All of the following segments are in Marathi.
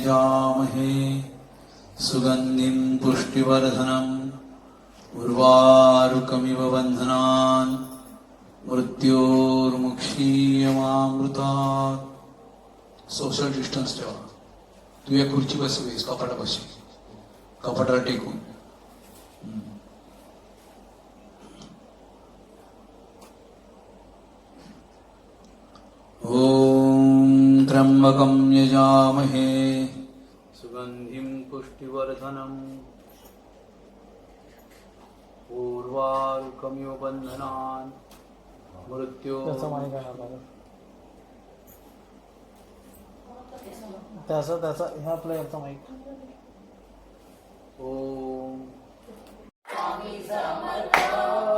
यजामहे सुगन्धिं पुष्टिवर्धनम् उर्वारुकमिव बन्धनान् मृत्योर्मुक्षीयमामृतात्. सोशल डिस्टन्स ठेवा. तू या खुर्ची बसवीस कपाटापाशी, कपाटाला टेकून. ओम त्र्यंबकं यजामहे सुगंधिं पुष्टिवर्धनम् उर्वारुकमिव बन्धनान् मृत्यो. त्याचा ह्या प्लेयरचा माईक. ओम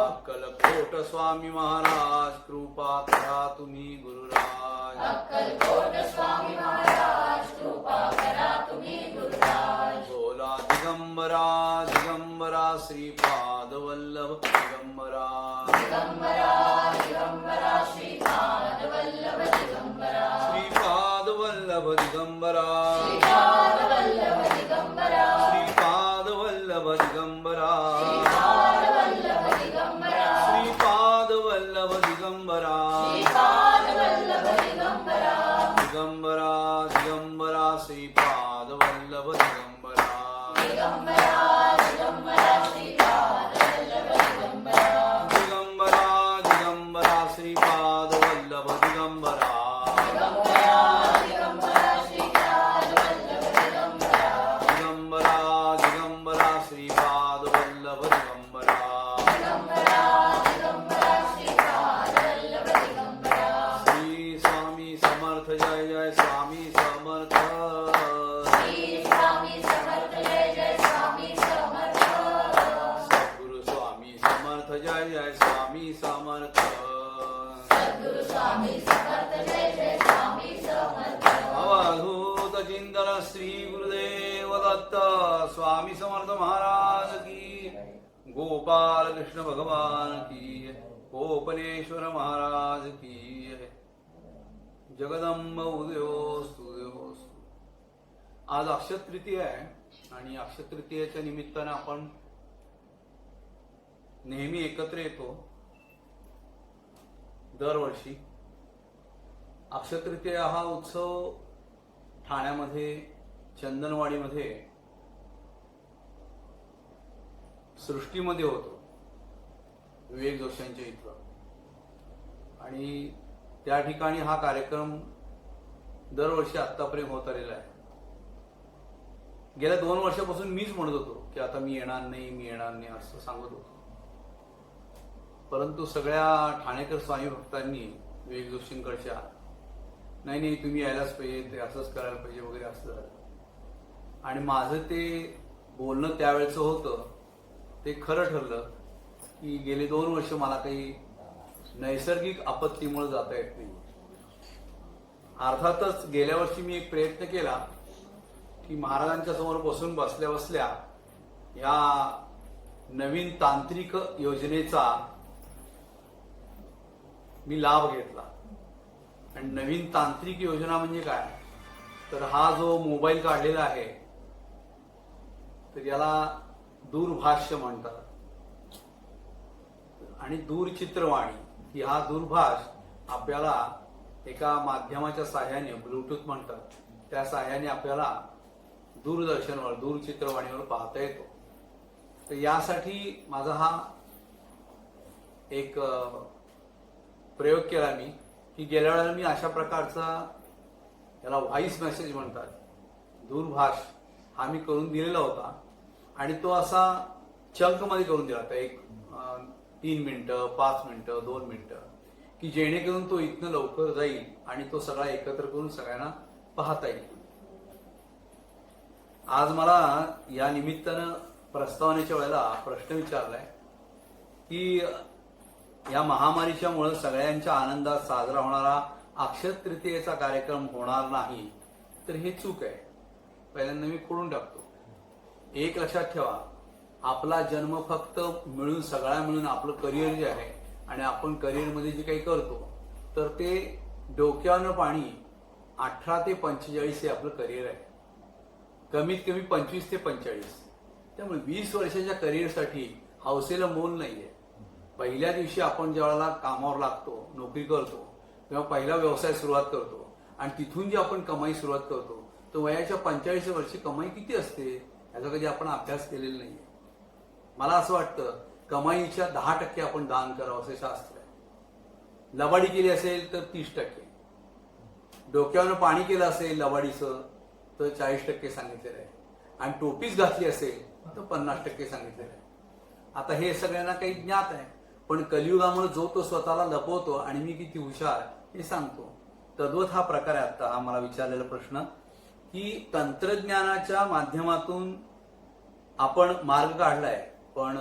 अक्कलकोट स्वामी महाराज कृपा करा तुम्ही गुरुराज. अक्कलकोट स्वामी महाराज कृपा करा तुम्ही गुरुराज. बोला दिगंबरा दिगंबरा श्रीपाद वल्लभ दिगंबरा. दिगंबरा दिगंबरा श्रीपाद वल्लभ दिगंबरा. श्रीपाद वल्लभ दिगंबरा. श्रीपाद वल्लभ दिगंबरा. श्रीपाद वल्लभ दिगंबरा. श्रीपाद वल्लभ दिगंबरा. श्रीपाद वल्लभ दिगंबरा. श्रीपाद वल्लभ दिगंबरा. दिगंबरा दिगंबरा श्रीपाद वल्लभ दिगंबरा. दिगंबरा दिगंबरा श्रीपाद वल्लभ दिगंबरा. दिगंबरा दिगंबरा श्रीपाद वल्लभ दिगंबरा. दिगंबरा दिगंबरा श्रीपाद वल्लभ दिगंबरा. दिगंबरा दिगंबरा श्रीपाद वल्लभ दिगंबरा. दिगंबरा दिगंबरा श्रीपाद वल्लभ दिगंबरा. श्री स्वामी समर्थ जय जय स्वामी समर्थ. श्री स्वामी समर्थ जय जय स्वामी समर्थ. सद्गुरु स्वामी समर्थ जय जय स्वामी समर्थ. सद्गुरु स्वामी समर्थ जय जय स्वामी समर्थ. अवधूत चिंतन श्री गुरुदेव दत्त स्वामी समर्थ महाराज की. गोपाल कृष्ण भगवान की. गोपनेश्वर महाराज की. जगदंब उदयोस्तु उदयोस्तु. आज अक्षय तृतीया आहे आणि अक्षय तृतीयेच्या निमित्तानं आपण नेहमी एकत्र येतो दरवर्षी. अक्षय तृतीया हा उत्सव ठाण्यामध्ये चंदनवाडीमध्ये सृष्टीमध्ये होतो, विवेक जोशांच्या इथं. आणि त्या ठिकाणी हा कार्यक्रम दरवर्षी आत्तापर्यंत होत आलेला आहे. गेल्या 2 वर्षापासून मीच म्हणत होतो की आता मी येणार नाही असं सांगत होतो. परंतु सगळ्या ठाणेकर स्वामी भक्तांनी विवेक जोशींकडच्या नाही तुम्ही यायलाच पाहिजे, ते असंच करायला पाहिजे वगैरे असं झालं. आणि माझं ते बोलणं त्यावेळेचं होतं ते खरं ठरलं की गेले 2 वर्ष मला काही नैसर्गिक आपत्तीमुळे जाता येत नाही. अर्थातच गेल्या वर्षी मी एक प्रयत्न केला की महाराजांच्या समोर बसून बसल्या बसल्या या नवीन तांत्रिक योजनेचा मी लाभ घेतला. आणि नवीन तांत्रिक योजना म्हणजे काय, तर हा जो मोबाईल काढलेला आहे तर याला दूरभाष्य म्हणतात. आणि दूरचित्रवाणी ही हा दूरभाष आपल्याला एका माध्यमाच्या साह्याने, ब्लूटूथ म्हणतात, त्या साह्याने आपल्याला दूरदर्शनवर दूरचित्रवाणीवर पाहता येतो. तर यासाठी माझा हा एक प्रयोग केला मी की गेल्या वेळेला मी अशा प्रकारचा, याला व्हॉइस मेसेज म्हणतात, दूरभाष हा मी करून दिलेला होता. आणि तो असा चंकमध्ये करून दिला होता, एक 3 मिनिटं, 5 मिनिटं, 2 मिनिटं, की जेणेकरून तो इथनं लवकर जाईल आणि तो सगळा एकत्र करून सगळ्यांना पाहता येईल. आज मला या निमित्तानं प्रस्तावनेच्या वेळेला प्रश्न विचारलाय की या महामारीच्या मुळे सगळ्यांच्या आनंदात साजरा होणारा अक्षय तृतीयेचा कार्यक्रम होणार नाही, तर हे चूक आहे. पहिल्यांदा मी खोडून टाकतो. एक लक्षात ठेवा, आपला जन्म फक्त मिळून, सगळा मिळून आपलं करिअर जे आहे आणि आपण करिअरमध्ये जे काही करतो तर ते डोक्यानं पाणी 18 ते 45 हे आपलं करिअर आहे. कमीत कमी 25 ते 45. त्यामुळे 20 वर्षाच्या करिअरसाठी हौसेला मोल नाहीये. पहिल्या दिवशी आपण ज्यावेळेला कामावर लागतो, नोकरी करतो, तेव्हा पहिला व्यवसाय सुरुवात करतो आणि तिथून जी आपण कमाई सुरुवात करतो तर वयाच्या 45 वर्षी कमाई किती असते याचा कधी आपण अभ्यास केलेला नाहीये. मला असं वाटतं कमाईच्या 10% आपण दान करावं असं शास्त्र आहे. लबाडी केली असेल तर 30%, डोक्यावर पाणी केलं असेल लबाडीचं तर 40% सांगितलेलं आहे आणि टोपीच घातली असेल तर 50% सांगितलेलं आहे. आता हे सगळ्यांना काही ज्ञात आहे, पण कलियुगामुळे जो तो स्वतःला लपवतो आणि मी किती हुशार हे सांगतो. तद्वत हा प्रकार आहे. आता हा मला विचारलेला प्रश्न की तंत्रज्ञानाच्या माध्यमातून आपण मार्ग काढलाय, पण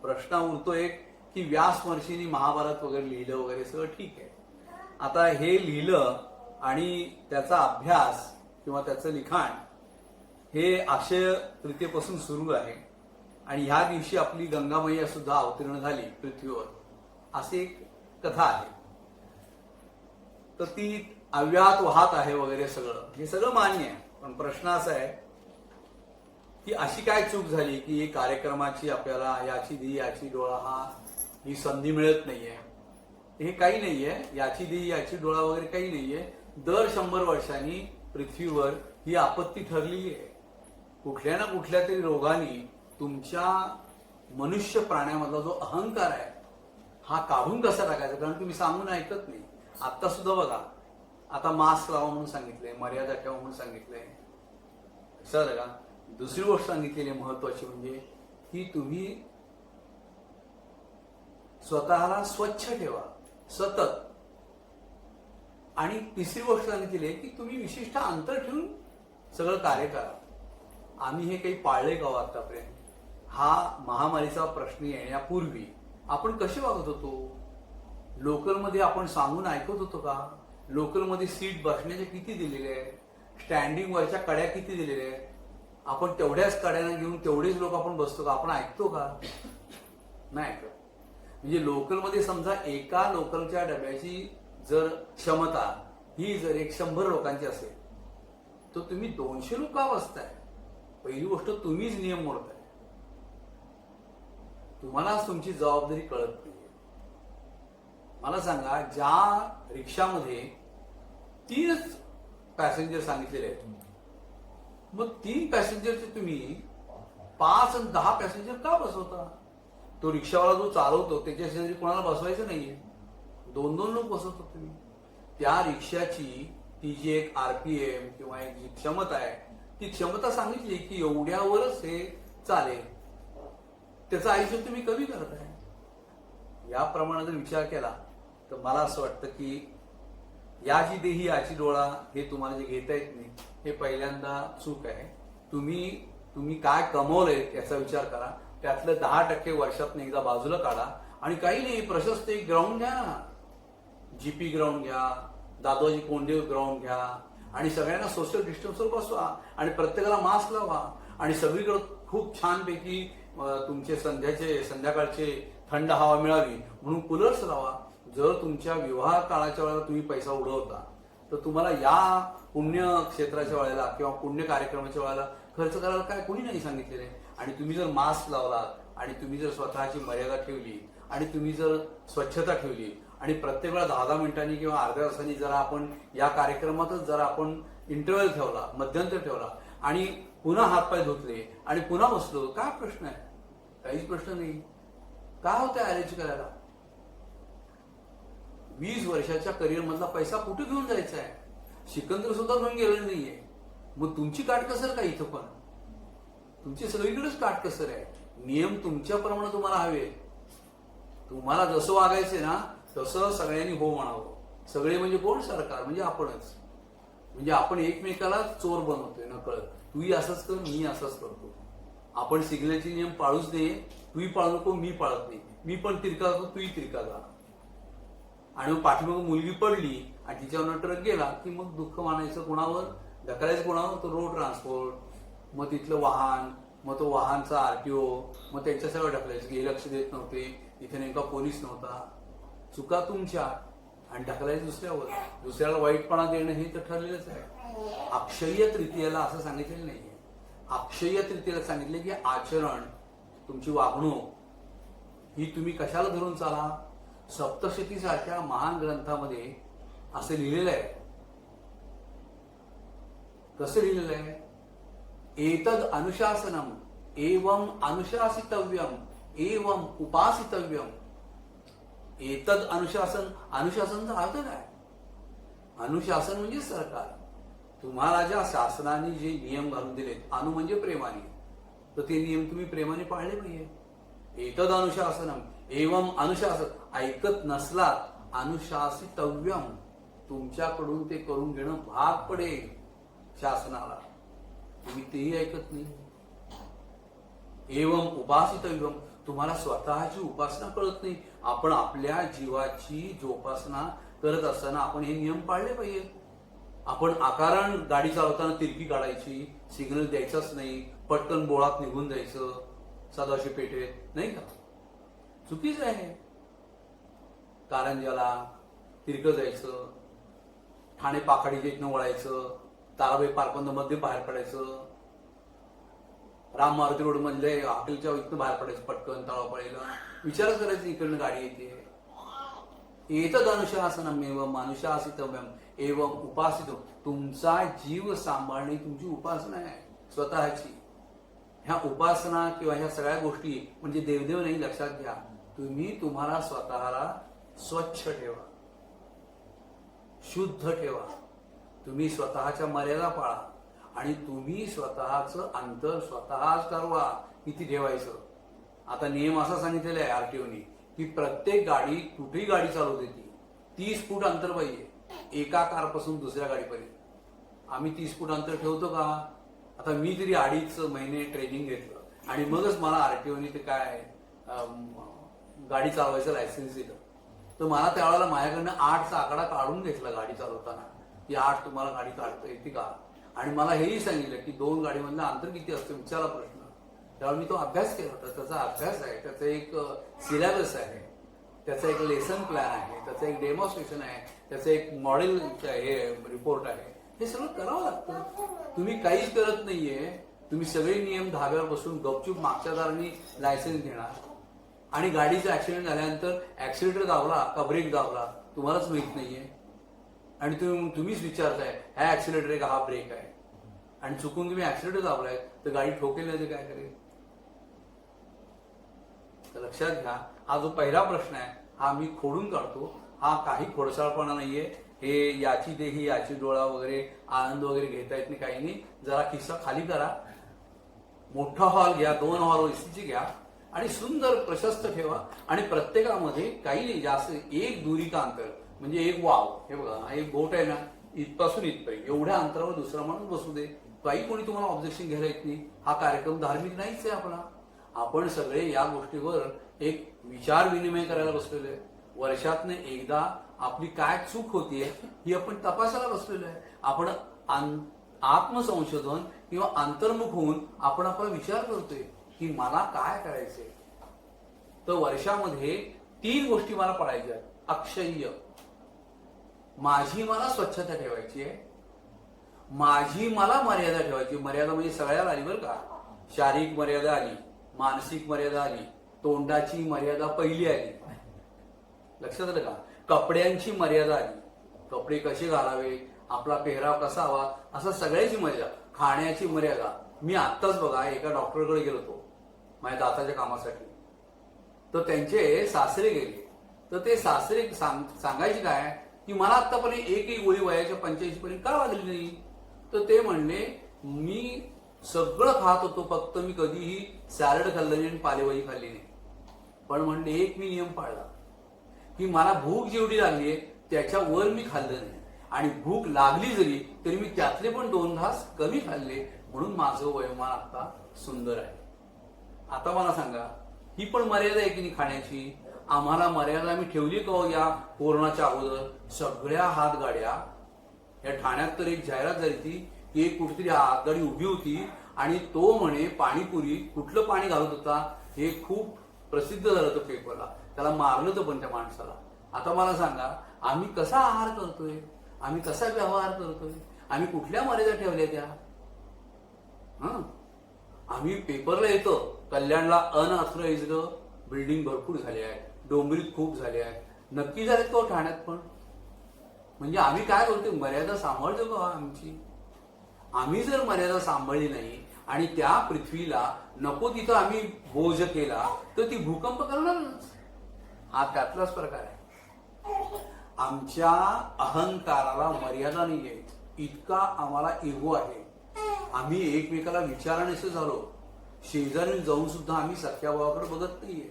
प्रश्न उरतो एक की व्यास महर्षींनी महाभारत वगैरे लिहिलं वगैरे सगळं ठीक आहे. आता हे लिहिलं आणि त्याचा अभ्यास किंवा त्याचं लिखाण हे अक्षय तृतीयेपासून सुरू आहे आणि ह्या दिवशी आपली गंगा मैया सुद्धा अवतीर्ण झाली पृथ्वीवर अशी एक कथा आहे. तर ती अव्याहत वाहत आहे वगैरे सगळं, हे सगळं मान्य आहे. पण प्रश्न असा आहे की अशी काय चूक झाली की कार्यक्रमाची आपल्याला याची दी याची डोळा ही संधी मिळत नाहीये. हे काही नाहीये, याची दी याची डोळा वगैरे काही नाहीये. दर 100 वर्षांनी पृथ्वीवर ही आपत्ती ठरलेली आहे. कुठल्या ना कुठल्या तरी रोगाने तुमच्या मनुष्य प्राण्यामधला जो अहंकार आहे हा काढून कसा टाकायचा, कारण तुम्ही सांगून ऐकत नाही. आता सुद्धा बघा, आता मास्क लावा म्हणून सांगितलंय, मर्यादा ठेवा म्हणून सांगितलंय. सर का दुसरी गोष्ट सांगितलेली महत्वाची म्हणजे की तुम्ही स्वतःला स्वच्छ ठेवा सतत. आणि तिसरी गोष्ट सांगितलेली आहे की तुम्ही विशिष्ट अंतर ठेवून सगळं कार्य करा. आम्ही हे काही पाळले का आतापर्यंत? हा महामारीचा प्रश्न येण्यापूर्वी आपण कसे वागत होतो? लोकलमध्ये आपण सांगून ऐकत होतो का? लोकलमध्ये सीट बसण्याचे किती दिलेले आहे, स्टँडिंग वरच्या कड्या किती दिलेल्या आहेत, आपण तेवढ्याच कड्यांना घेऊन तेवढेच लोक आपण बसतो का? आपण ऐकतो का? नाही ऐकत. म्हणजे लोकलमध्ये समजा एका लोकलच्या डब्याची जर क्षमता ही जर 100 लोकांची असेल तर तुम्ही 200 लोक का बसताय? पहिली गोष्ट तुम्हीच नियम मोडताय. तुम्हालाच तुमची जबाबदारी कळत नाही. मला सांगा, ज्या रिक्षामध्ये 3 पॅसेंजर सांगितलेले आहेत, मग 3 पॅसेंजरचे तुम्ही 5 आणि 10 पॅसेंजर का बसवता? तो रिक्षावाला जो चालवतो त्याच्या शेजारी कोणाला बसवायचं नाहीये, 2-2 लोक बसवतो तुम्ही. त्या रिक्षाची ती जी एक आरपीएम किंवा एक जी क्षमता आहे ती क्षमता सांगितली की एवढ्यावरच हे चालेल. त्याचं आयुष्य तुम्ही कमी करताय. याप्रमाणे जर विचार केला तर मला असं वाटतं की याची देही याची डोळा हे तुम्हाला जे घेता येत नाही हे पहिल्यांदा चूक आहे. तुम्ही काय कमवलंय याचा विचार करा. त्यातलं 10% वर्षातून एकदा बाजूला काढा आणि काही नाही, प्रशस्त एक ग्राउंड घ्या ना, जीपी ग्राउंड घ्या, दादोजी कोंडदेव ग्राउंड घ्या आणि सगळ्यांना सोशल डिस्टन्सवर बसवा आणि प्रत्येकाला मास्क लावा आणि सगळीकडे खूप छानपैकी तुमचे संध्याकाळचे थंड हवा मिळावी म्हणून कूलर्स लावा. जर तुमच्या विवाह काळाच्या वेळेला तुम्ही पैसा उडवता तर तुम्हाला या पुण्य क्षेत्राच्या वेळेला किंवा पुण्य कार्यक्रमाच्या वेळेला खर्च करायला काय कोणी नाही सांगितलेलं आहे. आणि तुम्ही जर मास्क लावलात आणि तुम्ही जर स्वतःची मर्यादा ठेवली आणि तुम्ही जर स्वच्छता ठेवली आणि प्रत्येक वेळा 10-10 मिनिटांनी किंवा अर्ध्या तासांनी जरा आपण या कार्यक्रमातच जरा आपण इंटरव्हल ठेवला, मध्यंतर ठेवला आणि पुन्हा हातपाय धुतले आणि पुन्हा बसलो, काय प्रश्न आहे? काहीच प्रश्न नाही. काय होतं अरेंज करायला? 20 वर्षाच्या करिअर मधला पैसा कुठे घेऊन जायचा आहे? सिकंदर सुद्धा घेऊन गेलेलं नाहीये. मग तुमची काटकसर का इथं? पण तुमची सगळीकडेच काटकसर आहे. नियम तुमच्याप्रमाणे तुम्हाला हवे. तुम्हाला जसं वागायचंय ना तसं सगळ्यांनी हो म्हणावं. सगळे म्हणजे कोण? सरकार म्हणजे आपणच. म्हणजे आपण एकमेकाला चोर बनवतोय नकळत. तूही असंच कर, मी असंच करतो. आपण सिग्नलचे नियम पाळूच नये. तूही पाळू नको, मी पाळत नाही. मी पण तिरका जातो, तूही तिरका जा. आणि मग पाठीमागून मुलगी पडली आणि तिच्यावर ट्रक गेला की मग दुःख मानायचं कोणावर? ढकलायचं कोणावर? तो रोड ट्रान्सपोर्ट, मग तिथलं वाहन, मग तो वाहनचा आरटीओ, मग त्यांच्या सगळं ढकलायचं की हे लक्ष देत नव्हते, इथे नेमका पोलीस नव्हता. चुका तुमच्या आणि ढकलायचं दुसऱ्यावर. दुसऱ्याला वाईटपणा देणं हे तर ठरलेलंच आहे. अक्षय्य तृतीयेला असं सांगितलेलं नाहीये. अक्षय्य तृतीयेला सांगितले की आचरण, तुमची वागणूक ही तुम्ही कशाला धरून चाला. सप्तशती सारख्या महान ग्रंथामध्ये असं लिहिलेलं आहे. कसं लिहिलेलं आहे? एतद अनुशासनम एवं अनुशासितव्यम एवं उपासितव्यम. एतद अनुशासन, अनुशासनचा अर्थ काय? अनुशासन म्हणजे सरकार. तुम्हाला ज्या शासनाने जे नियम घालून दिलेत, अनु म्हणजे प्रेमाने, तर ते नियम तुम्ही प्रेमाने पाळले पाहिजे. एतद अनुशासनम एवं अनुशासन, ऐकत नसलात अनुशासितव्यम, तुमच्याकडून ते करून घेणं भाग पडेल शासनाला. तुम्ही तेही ऐकत नाही. एवं उपासितव्यम, तुम्हाला स्वतःची उपासना कळत नाही. आपण आपल्या जीवाची जोपासना करत असताना आपण हे नियम पाळले पाहिजे. आपण आकारण गाडी चालवताना तिरकी काढायची, सिग्नल द्यायचाच नाही, पटकन बोळात निघून जायचं सदाशिव पेठेत, नाही का? चुकीचं आहे. कारंजाला तिरकं जायचं, ठाणे पाखाडीच्या इथनं वळायचं, ताराबाई पार्कमधनं मध्ये बाहेर पडायचं, राम मारुती रोड मधले हॉटेलच्या इथनं बाहेर पडायचं पटकन तळापळीला. विचार करायचं इकडनं गाडी येते. एतद अनुशासनम एवं अनुशासितव्यम एवं उपासित, तुमचा जीव सांभाळणे तुमची उपासना आहे स्वतःची. ह्या उपासना किंवा ह्या सगळ्या गोष्टी म्हणजे देवदेव नाही, लक्षात घ्या. तुम्ही तुम्हाला स्वतःला स्वच्छ ठेवा, शुद्ध ठेवा. तुम्ही स्वतःच्या मर्यादा पाळा आणि तुम्ही स्वतःचं अंतर स्वतःच ठरवा किती ठेवायचं. आता नियम असा सांगितलेला आहे आरटीओने की प्रत्येक गाडी कुठेही गाडी चालवते ती 30 फूट अंतर पाहिजे एका कारपासून दुसऱ्या गाडीपर्यंत. आम्ही 30 फूट अंतर ठेवतो का? आता मी तरी 2.5 महिने ट्रेनिंग घेतलं आणि मगच मला आरटीओने ते काय गाडी चालवायचं लायसन्स दिलं. तर मला त्यावेळेला माझ्याकडनं 8चा आकडा काढून घेतला गाडी चालवताना की 8 तुम्हाला गाडी काढता येते का. आणि मला हेही सांगितलं की 2 गाडीमधलं अंतर किती असतं विचारा प्रश्न. त्यावेळी मी तो अभ्यास केला होता. त्याचा अभ्यास आहे, त्याचा एक सिलेबस आहे, त्याचा एक लेसन प्लॅन आहे, त्याचं एक डेमॉन्स्ट्रेशन आहे, त्याचं एक मॉडेल हे रिपोर्ट आहे. हे सगळं करावं लागतं. तुम्ही काहीच करत नाहीये. तुम्ही सगळे नियम धाब्यावर बसून गपचूप मागच्या दारांनी लायसन्स घेणार आणि गाडीचा ऍक्सिडेंट झाल्यानंतर ऍक्सिलेटर दाबला का ब्रेक दाबला तुम्हालाच माहित नाहीये. आणि तुम्हीच विचारताय हा ऍक्सिलेटर आहे का हा ब्रेक आहे, आणि चुकून तुम्ही ऍक्सिलेटर दाबलाय तर गाडी ठोकेल नाही तर काय करेल. तर लक्षात घ्या, हा जो पहिला प्रश्न आहे हा मी खोडून काढतो. हा काही खोडसाळपणा नाहीये. हे याची देही याची डोळा वगैरे आनंद वगैरे घेता येत नाही, काही नाही. जरा खिस्सा खाली करा, मोठा हॉल घ्या, 2 हॉल एसीची घ्या आणि सुंदर प्रशस्त ठेवा. आणि प्रत्येकामध्ये काही नाही जास्त एक दुरी का अंतर म्हणजे एक वाव. हे बघा हा एक बोट आहे ना, इथपासून इथपर्यंत एवढ्या अंतरावर दुसरा माणूस बसू दे, काही कोणी तुम्हाला ऑब्जेक्शन घ्यायला येत नाही. हा कार्यक्रम धार्मिक नाहीच आहे आपला. आपण सगळे या गोष्टीवर एक विचार विनिमय करायला बसलेलो आहे. वर्षातनं एकदा आपली काय चूक होतीये ही आपण तपासायला बसलेलो आहे. आपण आत्मसंशोधन किंवा अंतर्मुख होऊन आपण आपला विचार करतोय की मला काय करायचंय. तर वर्षामध्ये 3 गोष्टी मला पाळायच्या आहेत. अक्षय्य, माझी मला स्वच्छता ठेवायची आहे, माझी मला मर्यादा ठेवायची. मर्यादा म्हणजे सगळ्याला आली बरं का. शारीरिक मर्यादा आली, मानसिक मर्यादा आली, तोंडाची मर्यादा पहिली आली. लक्षात आलं का? कपड्यांची मर्यादा आली, कपडे कसे घालावे, आपला पेहराव कसा हवा, असं सगळ्याची मर्यादा. खाण्याची मर्यादा. मी आत्ताच बघा एका डॉक्टरकडे गेलो होतो माझ्या दाताच्या कामासाठी. तर त्यांचे सासरे गेले. तर ते सासरे सांगायचे काय की मला आतापर्यंत एकही गोळी वयाच्या 85 पर्यंत का लागली नाही. तर ते म्हणले मी सगळं खात होतो, फक्त मी कधीही सॅलड खाल्लं नाही आणि पालेभाजी खाल्ली नाही. पण म्हणले एक मी नियम पाळला की मला भूक जेवढी लागली आहे त्याच्यावर मी खाल्लं नाही, आणि भूक लागली जरी तरी मी त्यातले पण 2 घास कमी खाल्ले, म्हणून माझं वयोमान आता सुंदर आहे. आता मला सांगा ही पण मर्यादा आहे की नाही खाण्याची. आम्हाला मर्यादा आम्ही ठेवली का या कोरोनाच्या अगोदर. सगळ्या हातगाड्या या ठाण्यात तर एक जाहिरात झाली ती की एक कुठेतरी हातगाडी उभी होती आणि तो म्हणे पाणीपुरी कुठलं पाणी घालत होता हे खूप प्रसिद्ध झालं होतं पेपरला. त्याला मारलं होतं पण त्या माणसाला. आता मला सांगा आम्ही कसा आहार करतोय, आम्ही कसा व्यवहार करतोय, आम्ही कुठल्या मर्यादा ठेवल्या त्या. आम्ही पेपरला येतो कल्याणला अनऑथराइज्ड बिल्डिंग भरपूर झाले आहे, डोंबिवलीत खूप झाले आहे, नक्की झाले तो ठाण्यात पण. म्हणजे आम्ही काय बोलतो, मर्यादा सांभाळतो का आमची? आम्ही जर मर्यादा सांभाळली नाही आणि त्या पृथ्वीला नको तिथं आम्ही बोज केला तर ती भूकंप करणारच. हा त्यातलाच प्रकार आहे. आमच्या अहंकाराला मर्यादा नाहीये, इतका आम्हाला इगो आहे. आम्ही एकमेकाला विचारण्याचं झालो, शेजारी जाऊन सुद्धा आम्ही सख्या भावाकडे बघत नाहीये.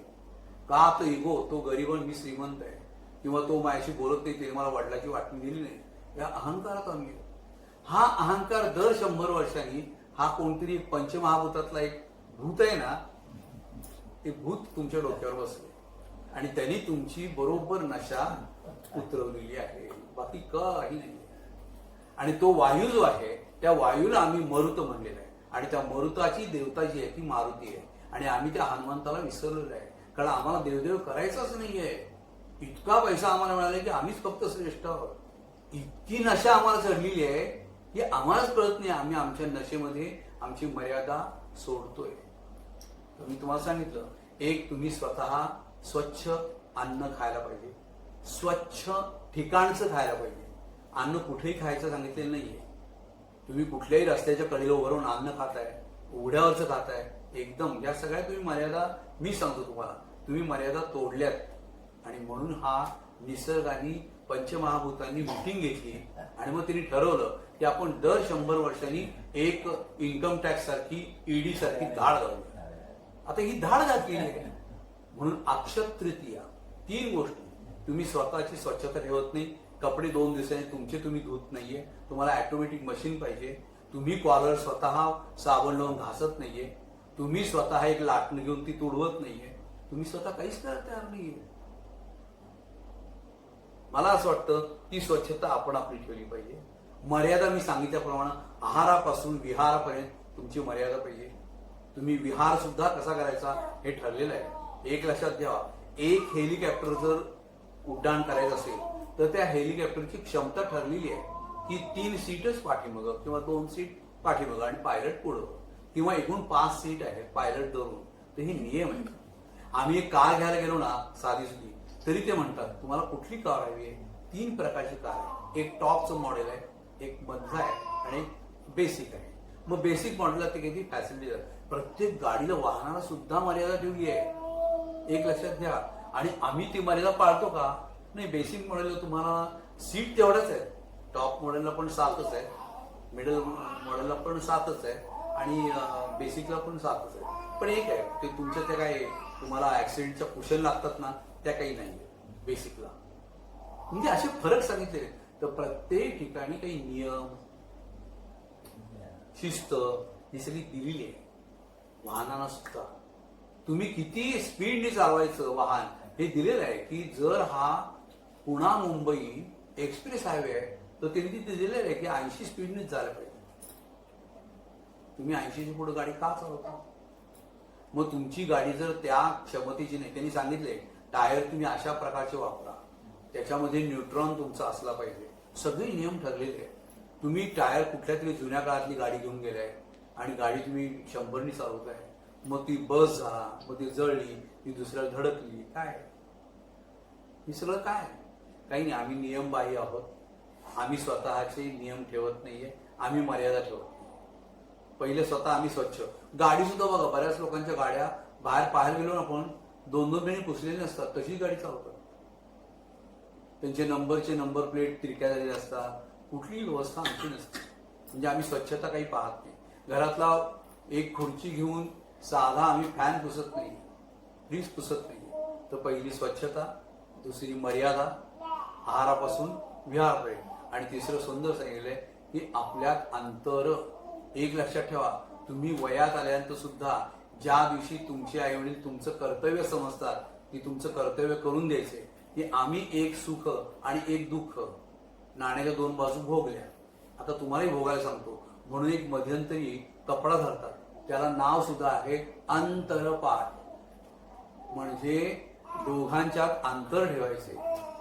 का? तो इगो, तो गरीब आणि मी श्रीमंत आहे, किंवा तो माझ्याशी बोलत नाही, ते मला वडिलाची वाटणी दिली नाही, या अहंकारात आम्ही आहे. हा अहंकार दर 100 वर्षांनी हा कोणतरी पंचमहाभूतातला एक भूत आहे ना, ते भूत तुमच्या डोक्यावर बसले आणि त्यांनी तुमची बरोबर नशा उतरवलेली आहे, बाकी काही नाही. आणि तो वायू जो आहे त्या वायूला आम्ही मरुत म्हणलेला आहे आणि त्या मरुताची देवता जी आहे ती मारुती आहे आणि आम्ही त्या हनुमंताला विसरलेलो आहे. कारण आम्हाला देवदेव करायचाच नाहीये. इतका पैसा आम्हाला मिळाला की आम्हीच फक्त श्रेष्ठ आहोत. इतकी नशा आम्हाला चढलेली आहे की आम्हालाच कळत नाही आम्ही आमच्या नशेमध्ये आमची मर्यादा सोडतोय. मी तुम्हाला सांगितलं, एक तुम्ही स्वतः स्वच्छ अन्न खायला पाहिजे, स्वच्छ ठिकाणचं खायला पाहिजे. अन्न कुठेही खायचं सांगितलेलं नाहीये. तुम्ही कुठल्याही रस्त्याच्या कडेला उभं राहून अन्न खाताय, उघड्यावरचं खाताय, एकदम या सगळ्या तुम्ही मर्यादा, मी सांगतो तुम्हाला, तुम्ही मर्यादा तोडल्यात. आणि म्हणून हा निसर्गाने पंचमहाभूतांनी मिटिंग घेतली आणि मग त्यांनी ठरवलं की आपण दर 100 वर्षांनी एक इन्कम टॅक्स सारखी, ईडी सारखी धाड घालूया. आता ही धाड घातलेली आहे. म्हणून अक्षय तृतीया 3 गोष्टी. तुम्ही स्वतःची स्वच्छता ठेवत नाही, कपडे 2 दिवसांनी तुमचे तुम्ही धुत नाहीये, तुम्हाला ऑटोमॅटिक मशीन पाहिजे, तुम्ही कॉलर स्वतः साबण लावून घासत नाहीये, तुम्ही स्वतः एक लाटणं घेऊन ती तुडवत नाहीये, तुम्ही स्वतः काहीच करायला तयार नाहीये. मला असं वाटतं की स्वच्छता आपण आपली ठेवली पाहिजे. मर्यादा मी सांगितल्याप्रमाणे आहारापासून विहारापर्यंत तुमची मर्यादा पाहिजे. तुम्ही विहार सुद्धा कसा करायचा हे ठरलेलं आहे. एक लक्षात घ्या, एक हेलिकॉप्टर जर उड्डाण करायचं असेल तर त्या हेलिकॉप्टरची क्षमता ठरलेली आहे की 3 सीटच पाठीमागं किंवा 2 सीट पाठीमागं आणि पायलट पुढं, किंवा एकूण 5 सीट आहेत पायलट धरून. तर हे नियम आहे. आम्ही एक कार घ्यायला गेलो ना साधी सुधी, तरी ते म्हणतात तुम्हाला कुठली कार हवी आहे. 3 प्रकारची कार आहे. एक टॉपचं मॉडेल आहे, एक मधलं आहे आणि एक बेसिक आहे. मग बेसिक मॉडेलला ते किती फॅसिलिटी आहे. प्रत्येक गाडीला, वाहनाला सुद्धा मर्यादा ठेवली आहे, एक लक्षात घ्या. आणि आम्ही ती मर्यादा पाळतो का? नाही. बेसिक मॉडेलला तुम्हाला सीट तेवढंच आहे, टॉप मॉडेलला पण 7च आहे, मिडल मॉडेलला पण 7च आहे आणि बेसिकला पण 7च आहे. पण एक आहे ते तुमच्या त्या काय तुम्हाला ऍक्सिडेंटच्या कुशन लागतात ना, त्या काही नाहीये बेसिकला. म्हणजे असे फरक सांगितले. तर प्रत्येक ठिकाणी काही नियम, शिस्त ही सगळी दिलेली आहे. वाहनांना सुद्धा तुम्ही किती स्पीडने चालवायचं वाहन हे दिलेलं आहे की जर हा पुणा मुंबई एक्सप्रेस हायवे आहे तर त्यांनी तिथे दिलेलं आहे की 80 स्पीडनेच जायला पाहिजे. तुम्ही 80च्या पुढे गाडी का चालवता? मग तुमची गाडी जर त्या क्षमतेची नाही, त्यांनी सांगितले टायर तुम्ही अशा प्रकारचे वापरा, त्याच्यामध्ये न्यूट्रॉन तुमचा असला पाहिजे. सगळे नियम ठरलेले आहेत. तुम्ही टायर कुठल्या तरी जुन्या काळातली गाडी घेऊन गेलाय आणि गाडी तुम्ही 100नी चालवताय, मग ती बस झाला, मग ती जळली, ती दुसऱ्याला धडकली, काय हे सगळं काय? काही नाही. आम्ही नियमबाह्य आहोत. आम्ही स्वतःचे नियम ठेवत नाहीये, आम्ही मर्यादा ठेवत नाही. पहिले स्वतः आम्ही स्वच्छ. गाडी सुद्धा बघा, बऱ्याच लोकांच्या गाड्या बाहेर पाहायला गेलो ना आपण 2-2 महिने पुसलेले नसतात, तशीच गाडी चालवतात. त्यांचे नंबर प्लेट तिरक्या झालेल्या असतात. कुठलीही व्यवस्था आमची नसते. म्हणजे आम्ही स्वच्छता काही पाहत नाही. घरातला एक खुर्ची घेऊन साधा आम्ही फॅन पुसत नाही, फ्रीज पुसत नाही. तर पहिली स्वच्छता, दुसरी मर्यादा, आहारापासून विहारापर्यंत, आणि तिसरं सुंदर सांगितलंय की आपल्यात अंतर. एक लक्षात ठेवा, तुम्ही वयात आल्यानंतर सुद्धा ज्या दिवशी तुमचे आई वडील तुमचं कर्तव्य समजतात की तुमचं कर्तव्य करून द्यायचे, की आम्ही एक सुख आणि एक दुःख, नाण्याच्या 2 बाजू भोगल्या. आता तुम्हालाही भोगायला सांगतो. म्हणून एक मध्यंतरी कपडा धरतात, त्याला नाव सुद्धा आहे अंतरपाठ. म्हणजे दोघांच्यात अंतर ठेवायचे.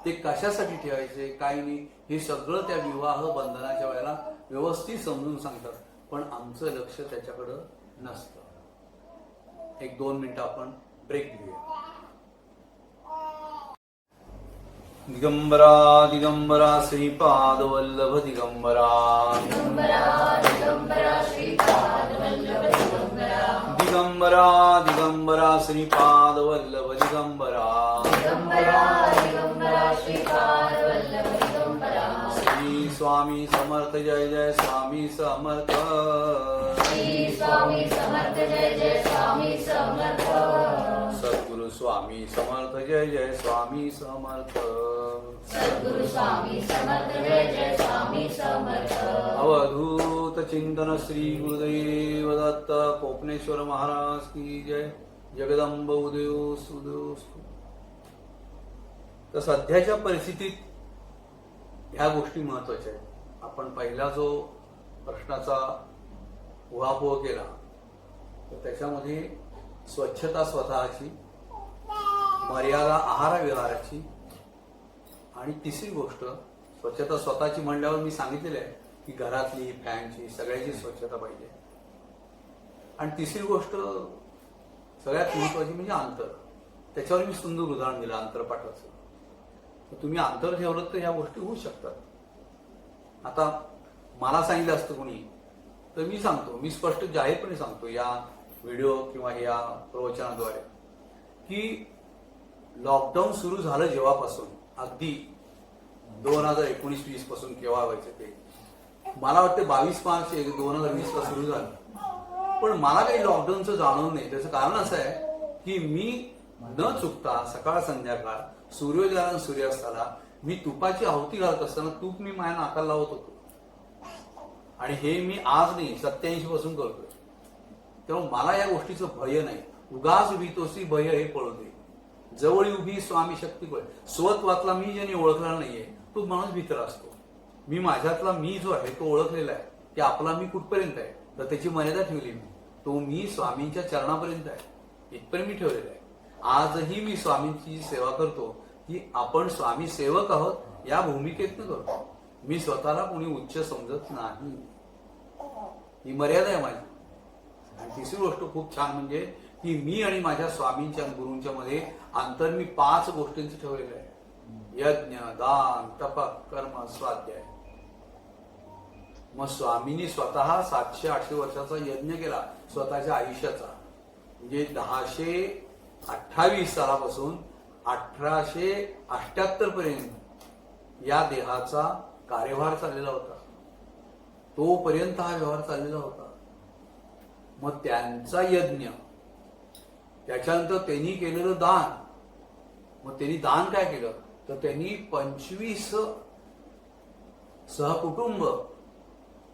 ते कशासाठी ठेवायचे, काही नाही, हे सगळं त्या विवाह बंधनाच्या वेळेला व्यवस्थित समजून सांगतात. पण आमचं लक्ष त्याच्याकडं नसतं. एक 2 मिनिटं आपण ब्रेक घेऊया. दिगंबरा दिगंबरा श्रीपाद वल्लभ दिगंबरा दिगंबरा दिगंबरा श्रीपाद वल्लभ दिगंबरा दिगंबरा दिगंबरा श्रीपाद वल्लभ दिगंबरा दिगंबरा दिगंबरा श्रीपाद वल्लभ दिगंबरा श्री स्वामी समर्थ जय जय स्वामी समर्थ श्री स्वामी समर्थ जय जय स्वामी समर्थ सद्गुरु स्वामी समर्थ जय जय स्वामी समर्थ सद्गुरु स्वामी समर्थ जय जय स्वामी समर्थ अवधूत चिंतन श्री गुरुदेव दत्त कोकणेश्वर महाराज की जय. जगदंब उदयो सुदेव. तर सध्याच्या परिस्थितीत ह्या गोष्टी महत्वाच्या आहेत. आपण पहिला जो प्रश्नाचा उहापोह केला तर त्याच्यामध्ये स्वच्छता स्वतःची, मर्यादा आहार विहाराची, आणि तिसरी गोष्ट स्वच्छता स्वतःची म्हणल्यावर मी सांगितलेलं आहे की घरातली, फॅनची, सगळ्याची स्वच्छता पाहिजे. आणि तिसरी गोष्ट सगळ्यात महत्वाची म्हणजे अंतर. त्याच्यावर मी सुंदर उदाहरण दिलं अंतरपाठाचं. तर तुम्ही अंतर ठेवलं तर ह्या गोष्टी होऊ शकतात. आता मला सांगितलं असतं कोणी तर मी सांगतो, मी स्पष्ट जाहीरपणे सांगतो या व्हिडिओ किंवा या प्रवचनाद्वारे की लॉकडाऊन सुरू झालं जेव्हापासून, अगदी 2019-20 पासून केव्हा व्हायचं ते, मला वाटतं 22 मार्च 2020 ला सुरू झालं. पण मला काही लॉकडाऊनचं जाणवलं नाही. त्याचं कारण असं आहे की मी न चुकता सकाळ संध्याकाळ सूर्योदयाला आणि सूर्यास्ताला मी तुपाची आहुती घालत असताना तूप मी माझ्या नाकाला लावत होतो. आणि हे मी आज नाही 87 पासून करतोय. तेव्हा मला या गोष्टीचं भय नाही. उगाच भीतोसी भय हे पळू दे. जवळ उभी स्वामी शक्ती पळ. स्वत्वातला मी ज्याने ओळखला नाहीये तो माणूस भीतर असतो. मी माझ्यातला मी जो आहे तो ओळखलेला आहे की आपला मी कुठपर्यंत आहे तर त्याची मर्यादा ठेवली मी. तो मी स्वामींच्या चरणापर्यंत आहे, इथपर्यंत मी ठेवलेला आहे. आजही मी स्वामींची सेवा करतो की आपण स्वामी सेवक आहोत या भूमिकेतनं करतो. मी स्वतःला कोणी उच्च समजत नाही. ही मर्यादा आहे माझी. आणि तिसरी गोष्ट खूप छान म्हणजे की मी आणि माझ्या स्वामींच्या आणि गुरूंच्या मध्ये अंतर मी 5 गोष्टींचं ठेवलेलं आहे. यज्ञ, दान, तप, कर्म, स्वाध्याय. मग स्वामींनी स्वतः 700-800 वर्षाचा यज्ञ केला स्वतःच्या आयुष्याचा. म्हणजे 1028 सालापासून 1878 पर्यंत या देहाचा कार्यभार चाललेला होता. तोपर्यंत हा व्यवहार चाललेला होता. मग त्यांचा यज्ञ, त्याच्यानंतर त्यांनी केलेलं दान. मग त्यांनी दान काय केलं तर त्यांनी 25 सहकुटुंब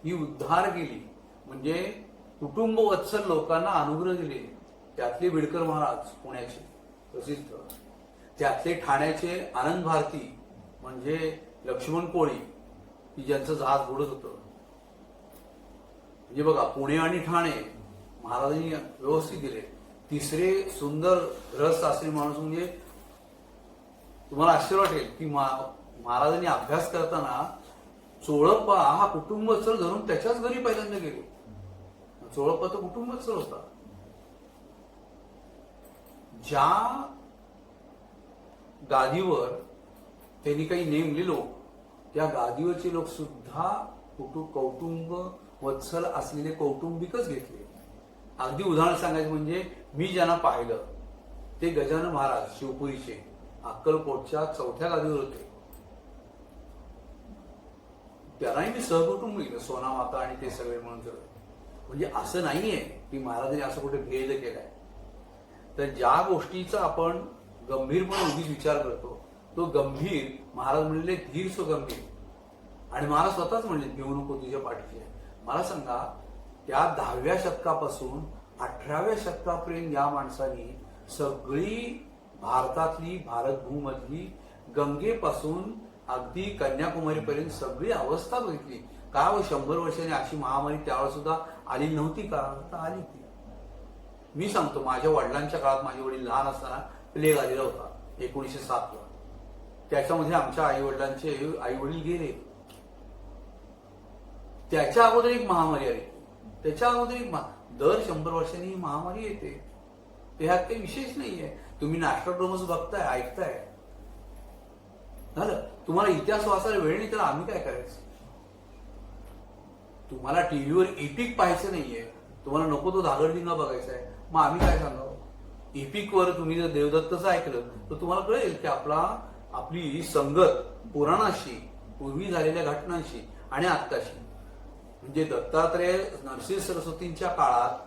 ही उद्धार केली. म्हणजे कुटुंब वत्सल लोकांना अनुग्रह दिले. त्यातले बिडकर महाराज पुण्याचे प्रसिद्ध, त्यातले ठाण्याचे आनंद भारती म्हणजे लक्ष्मण कोळी की ज्यांचं जहाज बुडत होतं. म्हणजे बघा पुणे आणि ठाणे महाराजांनी व्यवस्थित दिले. तिसरे सुंदर रसशास्त्री माणूस म्हणजे तुम्हाला आश्चर्य वाटेल की महाराजांनी अभ्यास करताना चोळप्पा हा कुटुंबस्थळ धरून त्याच्याच घरी पहिल्यांदा गेले. चोळप्पा तो कुटुंबस्थळ होता. ज्या गादीवर त्यांनी काही नेमले लोक, त्या गादीवरचे लोक सुद्धा कौटुंब वत्सल असलेले कौटुंबिकच घेतले. अगदी उदाहरण सांगायचं म्हणजे मी ज्यांना पाहिलं ते गजानन महाराज शिवपुरीचे अक्कलकोटच्या 4थ्या गादीवर होते. त्यांनाही मी सहकुटुंब घेतलं, सोना माता आणि ते सगळे म्हणून सगळं. म्हणजे असं नाहीये की महाराजांनी असं कुठे भेद केलाय. तर ज्या गोष्टीचा आपण गंभीरपणे उगीच विचार करतो तो गंभीर, महाराज म्हणले धीर सो गंभीर. आणि महाराज स्वतःच म्हणले भिवू नको तुझ्या पाठीशी. मला सांगा त्या 10व्या शतकापासून 18व्या शतकापर्यंत या माणसांनी सगळी भारतातली, भारतभूमधली गंगेपासून अगदी कन्याकुमारीपर्यंत सगळी अवस्था बघितली. का व 100 वर्षांनी अशी महामारी त्यावेळेस सुद्धा आली नव्हती का? तर आली ती. मी सांगतो माझ्या वडिलांच्या काळात, माझे वडील लहान असताना प्लेग आलेला होता 1907 ला. त्याच्यामध्ये आमच्या आई वडिलांचे आई वडील गेले. त्याच्या अगोदर एक महामारी आली. त्याच्या अगोदर एक दर 100 वर्षांनी ही महामारी येते. ते ह्यात काही विशेष नाहीये. तुम्ही नॅस्ट्रोड्रोमस बघताय, ऐकताय, झालं. तुम्हाला इतिहास वाचायला वेळ नाही तर आम्ही काय करायचं? तुम्हाला टीव्हीवर एपिक पाहायचं नाहीये, तुम्हाला नको तो धागडधिंगा बघायचा आहे, मग आम्ही काय सांगावं? एपिकवर तुम्ही जर देवदत्तचं ऐकलं तर तुम्हाला कळेल की आपली संगत पुराणाशी, पूर्वी झालेल्या घटनांशी आणि आत्ताशी. म्हणजे दत्तात्रेय नरसिंह सरस्वतींच्या काळात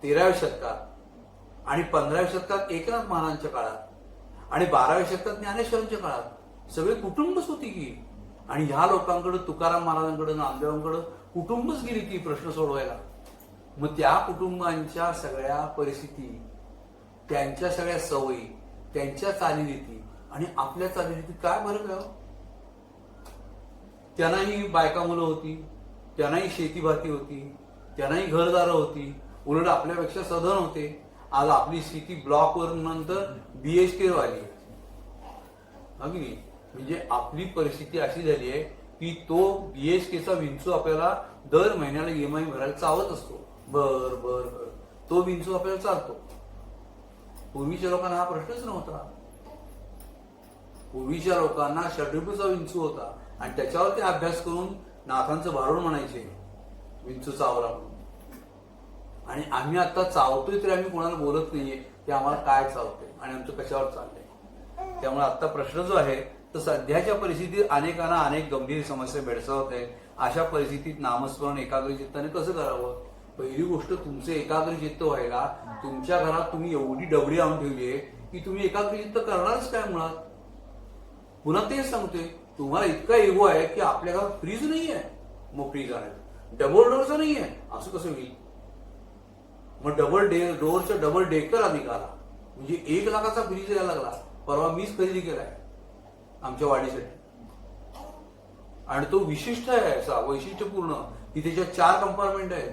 13व्या शतकात आणि 15व्या शतकात एकनाथ महाराजांच्या काळात आणि 12व्या शतकात ज्ञानेश्वरांच्या काळात सगळे कुटुंबच होती की. आणि ह्या लोकांकडे, तुकाराम महाराजांकडे, नामदेवांकडे कुटुंबच गेली ती प्रश्न सोडवायला. मग त्या कुटुंबांच्या सगळ्या परिस्थिती, त्यांच्या सगळ्या सवयी, त्यांच्या चालीरीती आणि आपल्या चालीरीती काय फरक आहे? त्यांनाही बायका मुलं होती, त्यांनाही शेतीभाती होती, त्यांनाही घरदारं होती, उलट आपल्यापेक्षा सधन होते. आज आपली स्थिती ब्लॉकवर नंतर BHK आली. अगदी म्हणजे आपली परिस्थिती अशी झाली आहे की तो BHKचा विंचू आपल्याला दर महिन्याला EMI भरायला चावत असतो. बर बर बर तो विंचू आपल्याला चालतो. पूर्वीच्या लोकांना हा प्रश्नच नव्हता. पूर्वीच्या लोकांना षड्रिपूचा विंचू होता आणि त्याच्यावर ते अभ्यास करून नाथांचं भारुड म्हणायचे, विंचू चावला म्हणून. आणि आम्ही आता चावतोय तरी आम्ही कोणाला बोलत नाहीये की आम्हाला काय चावतंय आणि आमचं कशावर चाललंय. त्यामुळे आता प्रश्न जो आहे तर सध्याच्या परिस्थितीत अनेकांना अनेक गंभीर समस्या भेडसावत आहेत. अशा परिस्थितीत नामस्मरण एकाग्र चित्ताने कसं करावं? पहिली गोष्ट, तुमचं एकाग्र चित्त व्हायला तुमच्या घरात तुम्ही एवढी डबडी आणून ठेवली आहे की तुम्ही एकाग्र चित्त करणारच काय मुळात? पुन्हा तेच सांगतोय, तुम्हाला इतका इगो आहे की आपल्या घरात फ्रीज नाही आहे, मग फ्रीज आणायचं. डबल डोअरचं नाही आहे, असं कसं होईल? मग डोअरचा डबल डेकर आधी आला, म्हणजे 1 लाखाचा फ्रीज यायला लागला. परवा मीच खरेदी केलाय आमच्या वाढीसाठी. आणि तो विशिष्ट आहे, असा वैशिष्ट्यपूर्ण की त्याच्यात 4 कंपार्टमेंट आहेत.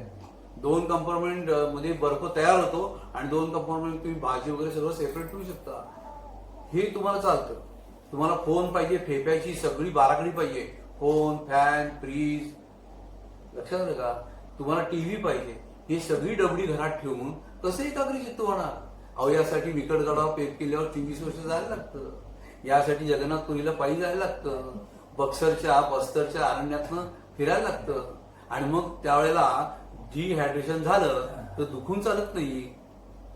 2 कंपार्टमेंट मध्ये बर्फ तयार होतो आणि 2 कंपार्टमेंट तुम्ही भाजी वगैरे सगळं सेपरेट ठेवू शकता. हे तुम्हाला चालतं. तुम्हाला फोन पाहिजे, फेफ्याची सगळी बाराखडी पाहिजे, फोन, फॅन, फ्रीज, लक्षात आलं का? तुम्हाला टीव्ही पाहिजे, ही सगळी डबडी घरात ठेवून कसं एकाग्र चित्त होणार? अहो, यासाठी विकटगडावर पेप केल्यावर 23 वर्ष जायला लागतं. यासाठी जगन्नाथपुरीला पायी जायला लागतं. बस्तरच्या अरण्यातनं फिरायला लागतं. आणि मग त्यावेळेला डिहायड्रेशन झालं तर दुखून चालत नाही,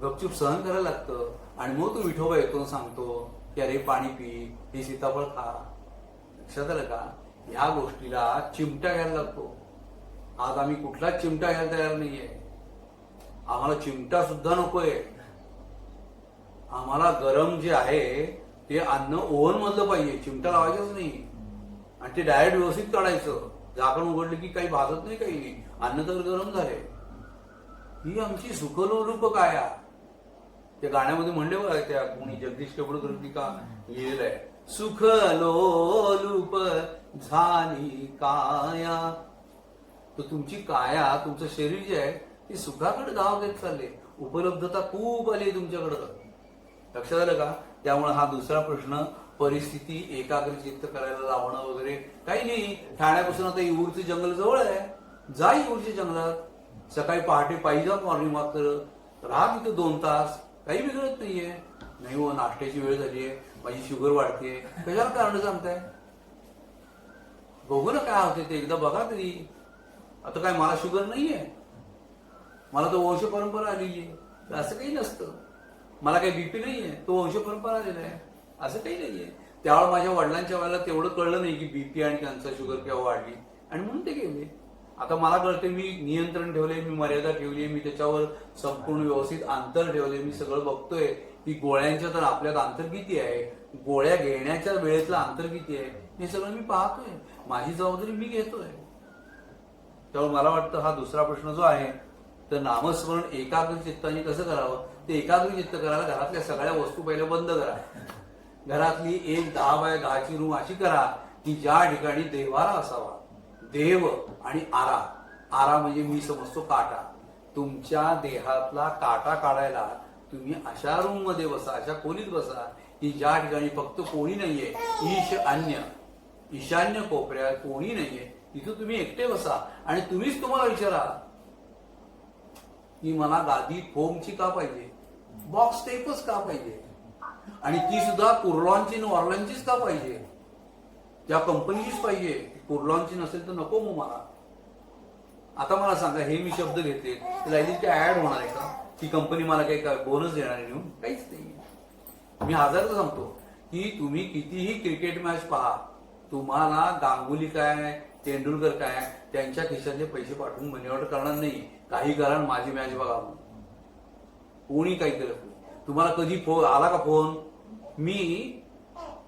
गपचूप सहन करायला लागतं. आणि मग तो विठोबा येतो सांगतो की अरे पाणी पी, हे सीताफळ खा. लक्षात आलं का? या गोष्टीला चिमटा घ्यायला लागतो. आज आम्ही कुठलाच चिमटा घ्यायला तयार नाहीये. आम्हाला चिमटा सुद्धा नकोय. आम्हाला गरम जे आहे ते अन्न ओव्हन मधलं पाहिजे, चिमटा लावायचंच नाही. आणि ते डायरेक्ट व्यवस्थित काढायचं. झाकण उघडलं की काही भाजत नाही, काही नाही, अन्न तर गरम झाले. ही आमची सुखलोलूप काया. त्या गाण्यामध्ये म्हणले बघा, त्या कोणी जगदीश टेबडकर का लिहिलेलं आहे, सुखलोलूप झाली काया. तर तुमची काया, तुमचं शरीर जे आहे ते सुखाकडे धाव घेत चालले. उपलब्धता खूप आली तुमच्याकडं. लक्षात आलं का? त्यामुळे हा दुसरा प्रश्न, परिस्थिती एकाग्र चित्त करायला लावणं वगैरे काही नाही. ठाण्यापासून आता येऊरचं जंगल जवळ आहे, जा येऊरच्या जंगलात. सकाळी पहाटे पायी जा, मॉर्निंग वॉक कर, राहा तिथं 2 तास, काही बिघडत नाहीये. नाही हो, नाश्त्याची वेळ झालीये, माझी शुगर वाढतेय, कशाला कारण सांगताय? बघू ना काय होते ते, एकदा बघा तरी. आता काय मला शुगर नाहीये, मला तो वंश परंपरा आलेली आहे, असं काही नसतं. मला काही बीपी नाहीये, तो वंश परंपरा आलेला आहे, असं काही नाहीये. त्यावेळेला माझ्या वडिलांच्या वेळेला तेवढं कळलं नाही की बीपी आणि कॅन्सर, शुगर केव्हा वाढली, आणि म्हणून ते गेले. आता मला कळते, मी नियंत्रण ठेवले, मी मर्यादा ठेवली, मी त्याच्यावर संपूर्ण व्यवस्थित अंतर ठेवले. मी सगळं बघतोय की गोळ्यांच्या तर आपल्यात अंतर किती आहे, गोळ्या घेण्याच्या वेळेतलं अंतर किती आहे, हे सगळं मी पाहतोय. माझी जबाबदारी मी घेतोय. त्यामुळे मला वाटतं हा दुसरा प्रश्न जो आहे, तर नामस्मरण एकाग्र चित्ताने कसं करावं, ते एकाग्र चित्त करायला घरातल्या सगळ्या वस्तू पहिले बंद करा. घरातली एक 10 बाय 10ची रूम अशी करा की ज्या ठिकाणी देवारा असावा. देव आणि आरा म्हणजे मी समजतो काटा. तुमच्या देहातला काटा काढायला तुम्ही अशा रूम मध्ये बसा, अशा खोलीत बसा की ज्या ठिकाणी फक्त कोणी नाहीये. ईशान्य कोपऱ्यात कोणी नाहीये, तिथं तुम्ही एकटे बसा आणि तुम्हीच तुम्हाला विचारा की मला गादी फोमची का पाहिजे, बॉक्स टेपच का पाहिजे? आणि ती सुद्धा कुर्लॉनची नॉर्लॉनचीच का पाहिजे? त्या कंपनीचीच पाहिजे. कुर्लॉनची नसेल तर नको मग मला. आता मला सांगा, हे मी शब्द घेतले तर काय ऍड होणार आहे का? ती कंपनी मला काही काय बोनस देणार आहे नेऊन? काहीच नाही. मी हजारदा सांगतो की तुम्ही कितीही क्रिकेट मॅच पहा, तुम्हाला गांगुली काय तेंडुलकर काय त्यांच्या खिशातले पैसे पाठवून मनी ऑर्डर करणार नाही. काही कारण माझी मॅच बघा, कोणी काही करत नाही. तुम्हाला कधी फोन आला का फोन? मी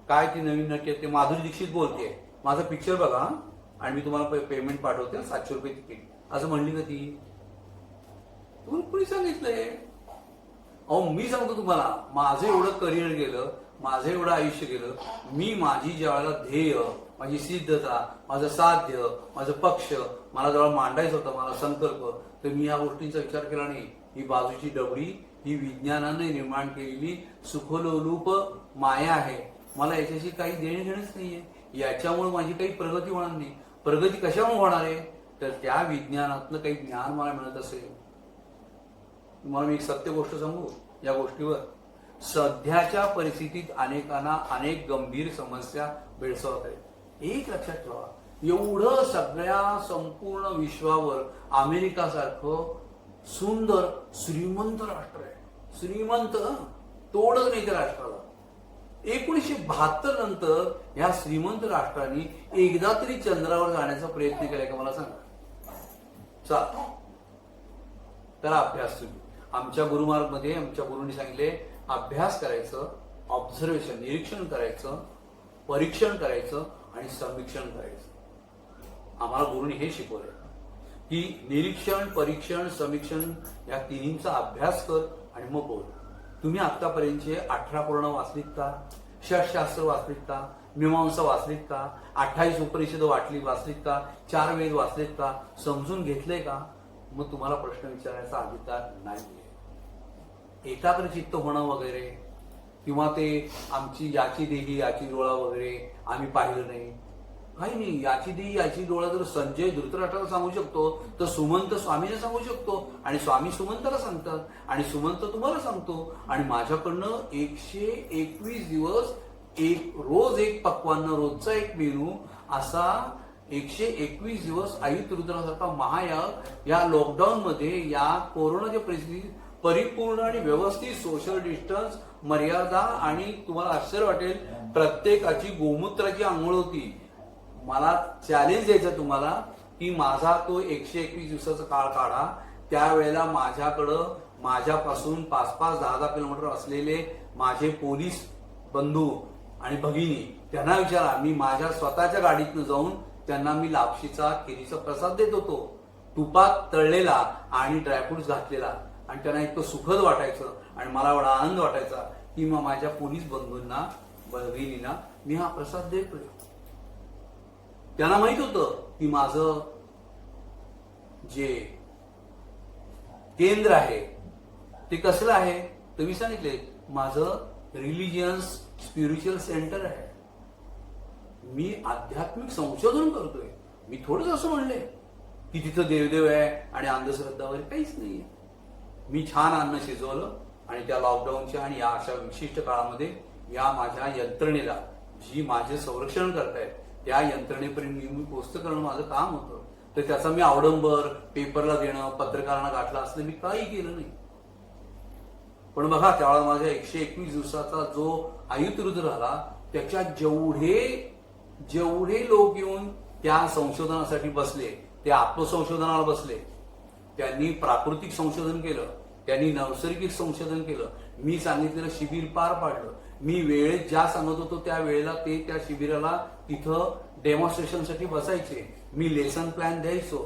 काय ती नवीन नटी ते माधुरी दीक्षित बोलते, माझा पिक्चर बघा आणि मी तुम्हाला पेमेंट पाठवते 700 रुपये तिकीट, असं म्हणली का ती? तुम्हाला कुणी सांगितलंय? अहो मी सांगतो तुम्हाला, माझं एवढं करिअर गेलं, माझं एवढं आयुष्य गेलं. मी माझी ज्या वेळेला ध्येय, माझी सिद्धता, माझं साध्य, माझं पक्ष मला जेव्हा मांडायचं होतं, मला संकल्प, तर मी या गोष्टींचा विचार केला नाही. ही बाजूची डबडी ही विज्ञानाने निर्माण केलेली सुखलोलूप माया आहे. मला याच्याशी काही देणे घेणंच नाहीये. याच्यामुळे माझी काही प्रगती होणार नाही. प्रगती कशामुळे होणार आहे? तर त्या विज्ञानातलं काही ज्ञान मला मिळत असेल. तुम्हाला मी एक सत्य गोष्ट सांगू या गोष्टीवर. सध्याच्या परिस्थितीत अनेकांना अनेक गंभीर समस्या भेडसावत आहेत. एक लक्षात ठेवा, एवढं सगळ्या संपूर्ण विश्वावर अमेरिका सारखं सुंदर श्रीमंत राष्ट्र आहे. श्रीमंत, तोडच नाही त्या राष्ट्राला. 1972 नंतर या श्रीमंत राष्ट्राने एकदा तरी चंद्रावर जाण्याचा प्रयत्न केलाय का मला सांगा? चाल त्याला अभ्यास तुम्ही. आमच्या गुरुमार्गमध्ये आमच्या गुरुंनी सांगितले, अभ्यास करायचं, ऑब्झर्वेशन निरीक्षण करायचं, परीक्षण करायचं आणि समीक्षण करायचं. आम्हाला गुरुंनी हे शिकवलंय की निरीक्षण, परीक्षण, समीक्षण या तिन्हींचा अभ्यास कर आणि मग बोल. तुम्ही आतापर्यंतचे 18 पुराण वाचलीत का? षटशास्त्र वाचलीत का? मीमांसा वाचलीत का? 28 उपनिषद वाचलीत का? 4 वेद वाचलीत का? समजून घेतले का? मग तुम्हाला प्रश्न विचारायचा अधिकार नाहीये. एकाग्र चित्त होणं वगैरे किंवा ते आमची याची देही याची डोळा वगैरे आम्ही पाहिलं नाही, काही नाही. याची देही याची डोळा जर संजय धृतराष्ट्राला सांगू शकतो तर सुमंत स्वामीने सांगू शकतो, आणि स्वामी सुमंताला सांगतात, आणि सुमंत तुम्हाला सांगतो. आणि माझ्याकडनं 121 दिवस रोज एक पक्वान्न, रोजचा एक मेनू, असा 121 दिवस आयुत रुद्रासारखा महायाग या लॉकडाऊन मध्ये, या कोरोनाच्या परिस्थितीत परिपूर्ण आणि व्यवस्थित सोशल डिस्टन्स मर्यादा, आणि तुम्हाला आश्चर्य वाटेल प्रत्येकाची गोमूत्राची आंघोळ होती. मला चॅलेंज द्यायचं तुम्हाला की माझा तो 121 दिवसाचा काळ काढा. त्यावेळेला माझ्याकडं माझ्यापासून 5-5, 10-10 किलोमीटर असलेले माझे पोलीस बंधू आणि भगिनी, त्यांना विचारा. मी माझ्या स्वतःच्या गाडीतनं जाऊन त्यांना मी लापशीचा खिरीचा प्रसाद देत होतो, तुपात तळलेला आणि ड्रायफ्रुट्स घातलेला. आणि त्यांना इतकं सुखद वाटायचं आणि मला एवढा आनंद वाटायचा की मग माझ्या पोलीस बंधूंना, भगिनींना मी हा प्रसाद देतोय. त्यांना माहित होतं की माझं जे केंद्र आहे ते कसलं आहे. तर मी सांगितले, माझं रिलिजियन्स स्पिरिच्युअल सेंटर आहे. मी आध्यात्मिक संशोधन करतोय. मी थोडंच असं म्हणले की तिथं देवदेव आहे आणि अंधश्रद्धा वगैरे काहीच नाहीये. मी छान अन्न शिजवलं आणि त्या लॉकडाऊनच्या आणि या अशा विशिष्ट काळामध्ये या माझ्या यंत्रणेला, जी माझे संरक्षण करतायत, त्या यंत्रणेपर्यंत मी पोस्ट करणं माझं काम होतं. तर त्याचा मी अवडंबर पेपरला देणं, पत्रकारांना गाठलं असलं मी काही केलं नाही. पण बघा, त्यावेळेला माझ्या 121 दिवसाचा जो आयुत रुद्र आला, त्याच्यात जेवढे लोक येऊन त्या संशोधनासाठी बसले, ते आत्मसंशोधनाला बसले. त्यांनी प्राकृतिक संशोधन केलं, त्यांनी नैसर्गिक संशोधन केलं. मी सांगितलेलं शिबिर पार पाडलं. मी वेळेत ज्या सांगत होतो त्या वेळेला ते त्या शिबिराला तिथं डेमॉन्स्ट्रेशनसाठी बसायचे. मी लेसन प्लॅन द्यायचो.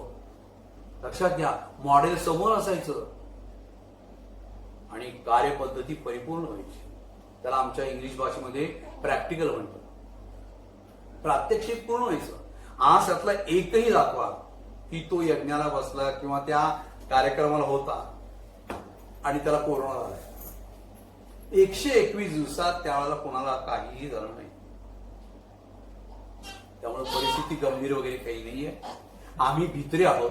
लक्षात घ्या, मॉडेल समोर असायचं आणि कार्यपद्धती परिपूर्ण व्हायची. त्याला आमच्या इंग्लिश भाषेमध्ये प्रॅक्टिकल म्हणतात. प्रात्यक्षिक पूर्ण व्हायचं. आज त्यातला एकही दाखवा की तो यज्ञाला बसला किंवा त्या कार्यक्रमाला होता आणि त्याला कोरोना झालाय. 121 दिवसात त्यावेळेला कोणाला काहीही झालं नाही. त्यामुळे परिस्थिती गंभीर वगैरे काही नाहीये. आम्ही भित्रे आहोत.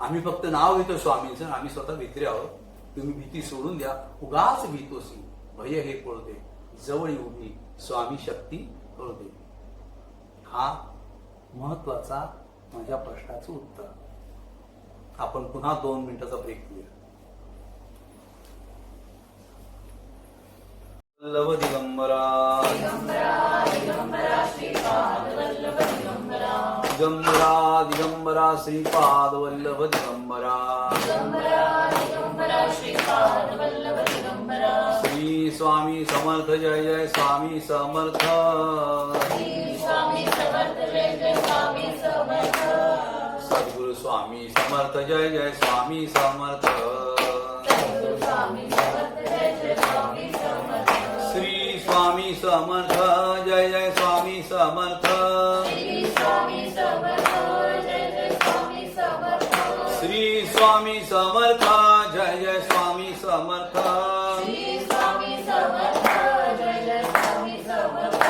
आम्ही फक्त नाव घेतो स्वामींचं, आम्ही स्वतः भित्रे आहोत. तुम्ही भीती सोडून द्या. उगाच भीतोसी भय हे पळू दे, जवळ उभी स्वामी शक्ती करू दे. हा महत्वाचा माझ्या प्रश्नाचं उत्तर. आपण पुन्हा 2 मिनिटाचा ब्रेक घेऊया. वल्लभ दिगंबरा दिगंबरा श्रीपाद वल्लभ दिगंबरा दिगंबरा दिगंबरा श्रीपाद वल्लभ दिगंबरा दिगंबरा श्रीपाद वल्लभ दिगंबरा श्री स्वामी समर्थ जय जय स्वामी समर्थ. श्री स्वामी समर्थ जय जय स्वामी समर्थ सद्गुरु स्वामी समर्थ जय जय स्वामी समर्थ. सद्गुरु स्वामी समर्थ जय जय स्वामी समर्थ श्री स्वामी समर्थ जय जय स्वामी समर्थ. श्री स्वामी समर्थ जय जय स्वामी समर्थ श्री स्वामी समर्थ जय जय स्वामी समर्थ. श्री स्वामी समर्थ जय जय स्वामी समर्थ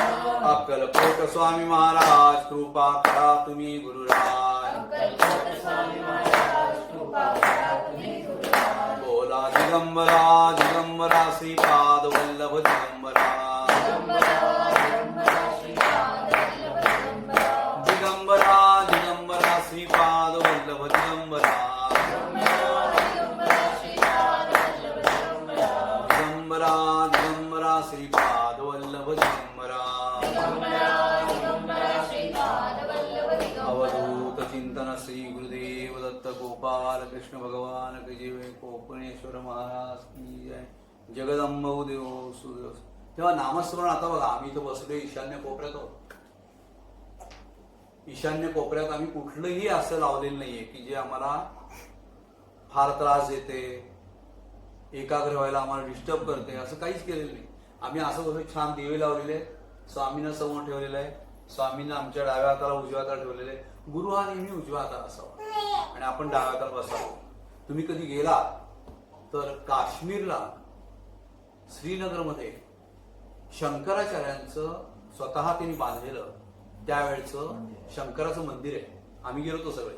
अक्कलकोट स्वामी महाराज कृपा करा तुम्ही गुरुराय. अक्कलकोट स्वामी महाराज कृपा करा तुम्ही गुरुराय. बोला दिगंबरा दिगंबरा श्रीपाद वल्लभ दिगंबरा. दिगंबरा श्रीपाद वल्लभ दिगंबरा दिगंबरा दिगंबरा श्रीपाद वल्लभ दिगंबरा. दिगंबरा श्रीपाद वल्लभ दिगंबरा दिगंबरा दिगंबरा श्रीपाद वल्लभ दिगंबरा. दिगंबरा श्रीपाद वल्लभ दिगंबरा अवधूत चिंतन श्री गुरुदेव दत्त गोपाल कृष्ण भगवान की जय. कोकणेश्वर महाराज की जय. जगदंबा देव सुदेव. तेव्हा नामस्मरण आता बघा, आम्ही इथं बसलो ईशान्य कोपऱ्यात आहोत. ईशान्य कोपऱ्यात आम्ही कुठलंही असं लावलेलं नाहीये की जे आम्हाला फार त्रास देते, एकाग्र व्हायला आम्हाला डिस्टर्ब करते, असं काहीच केलेलं नाही. आम्ही असं बसलो, छान दिवे लावलेले, स्वामींना समोर ठेवलेलं आहे, स्वामींना आमच्या डाव्या हाताला उजव्या हाताला ठेवलेले. गुरु हा नेहमी उजव्या हाताला असावा आणि आपण डाव्या हाताला बसावं. तुम्ही कधी गेला तर काश्मीरला श्रीनगरमध्ये शंकराचार्यांचं स्वतः त्यांनी बांधलेलं त्यावेळचं शंकराचं मंदिर आहे. आम्ही गेलो होतो सगळे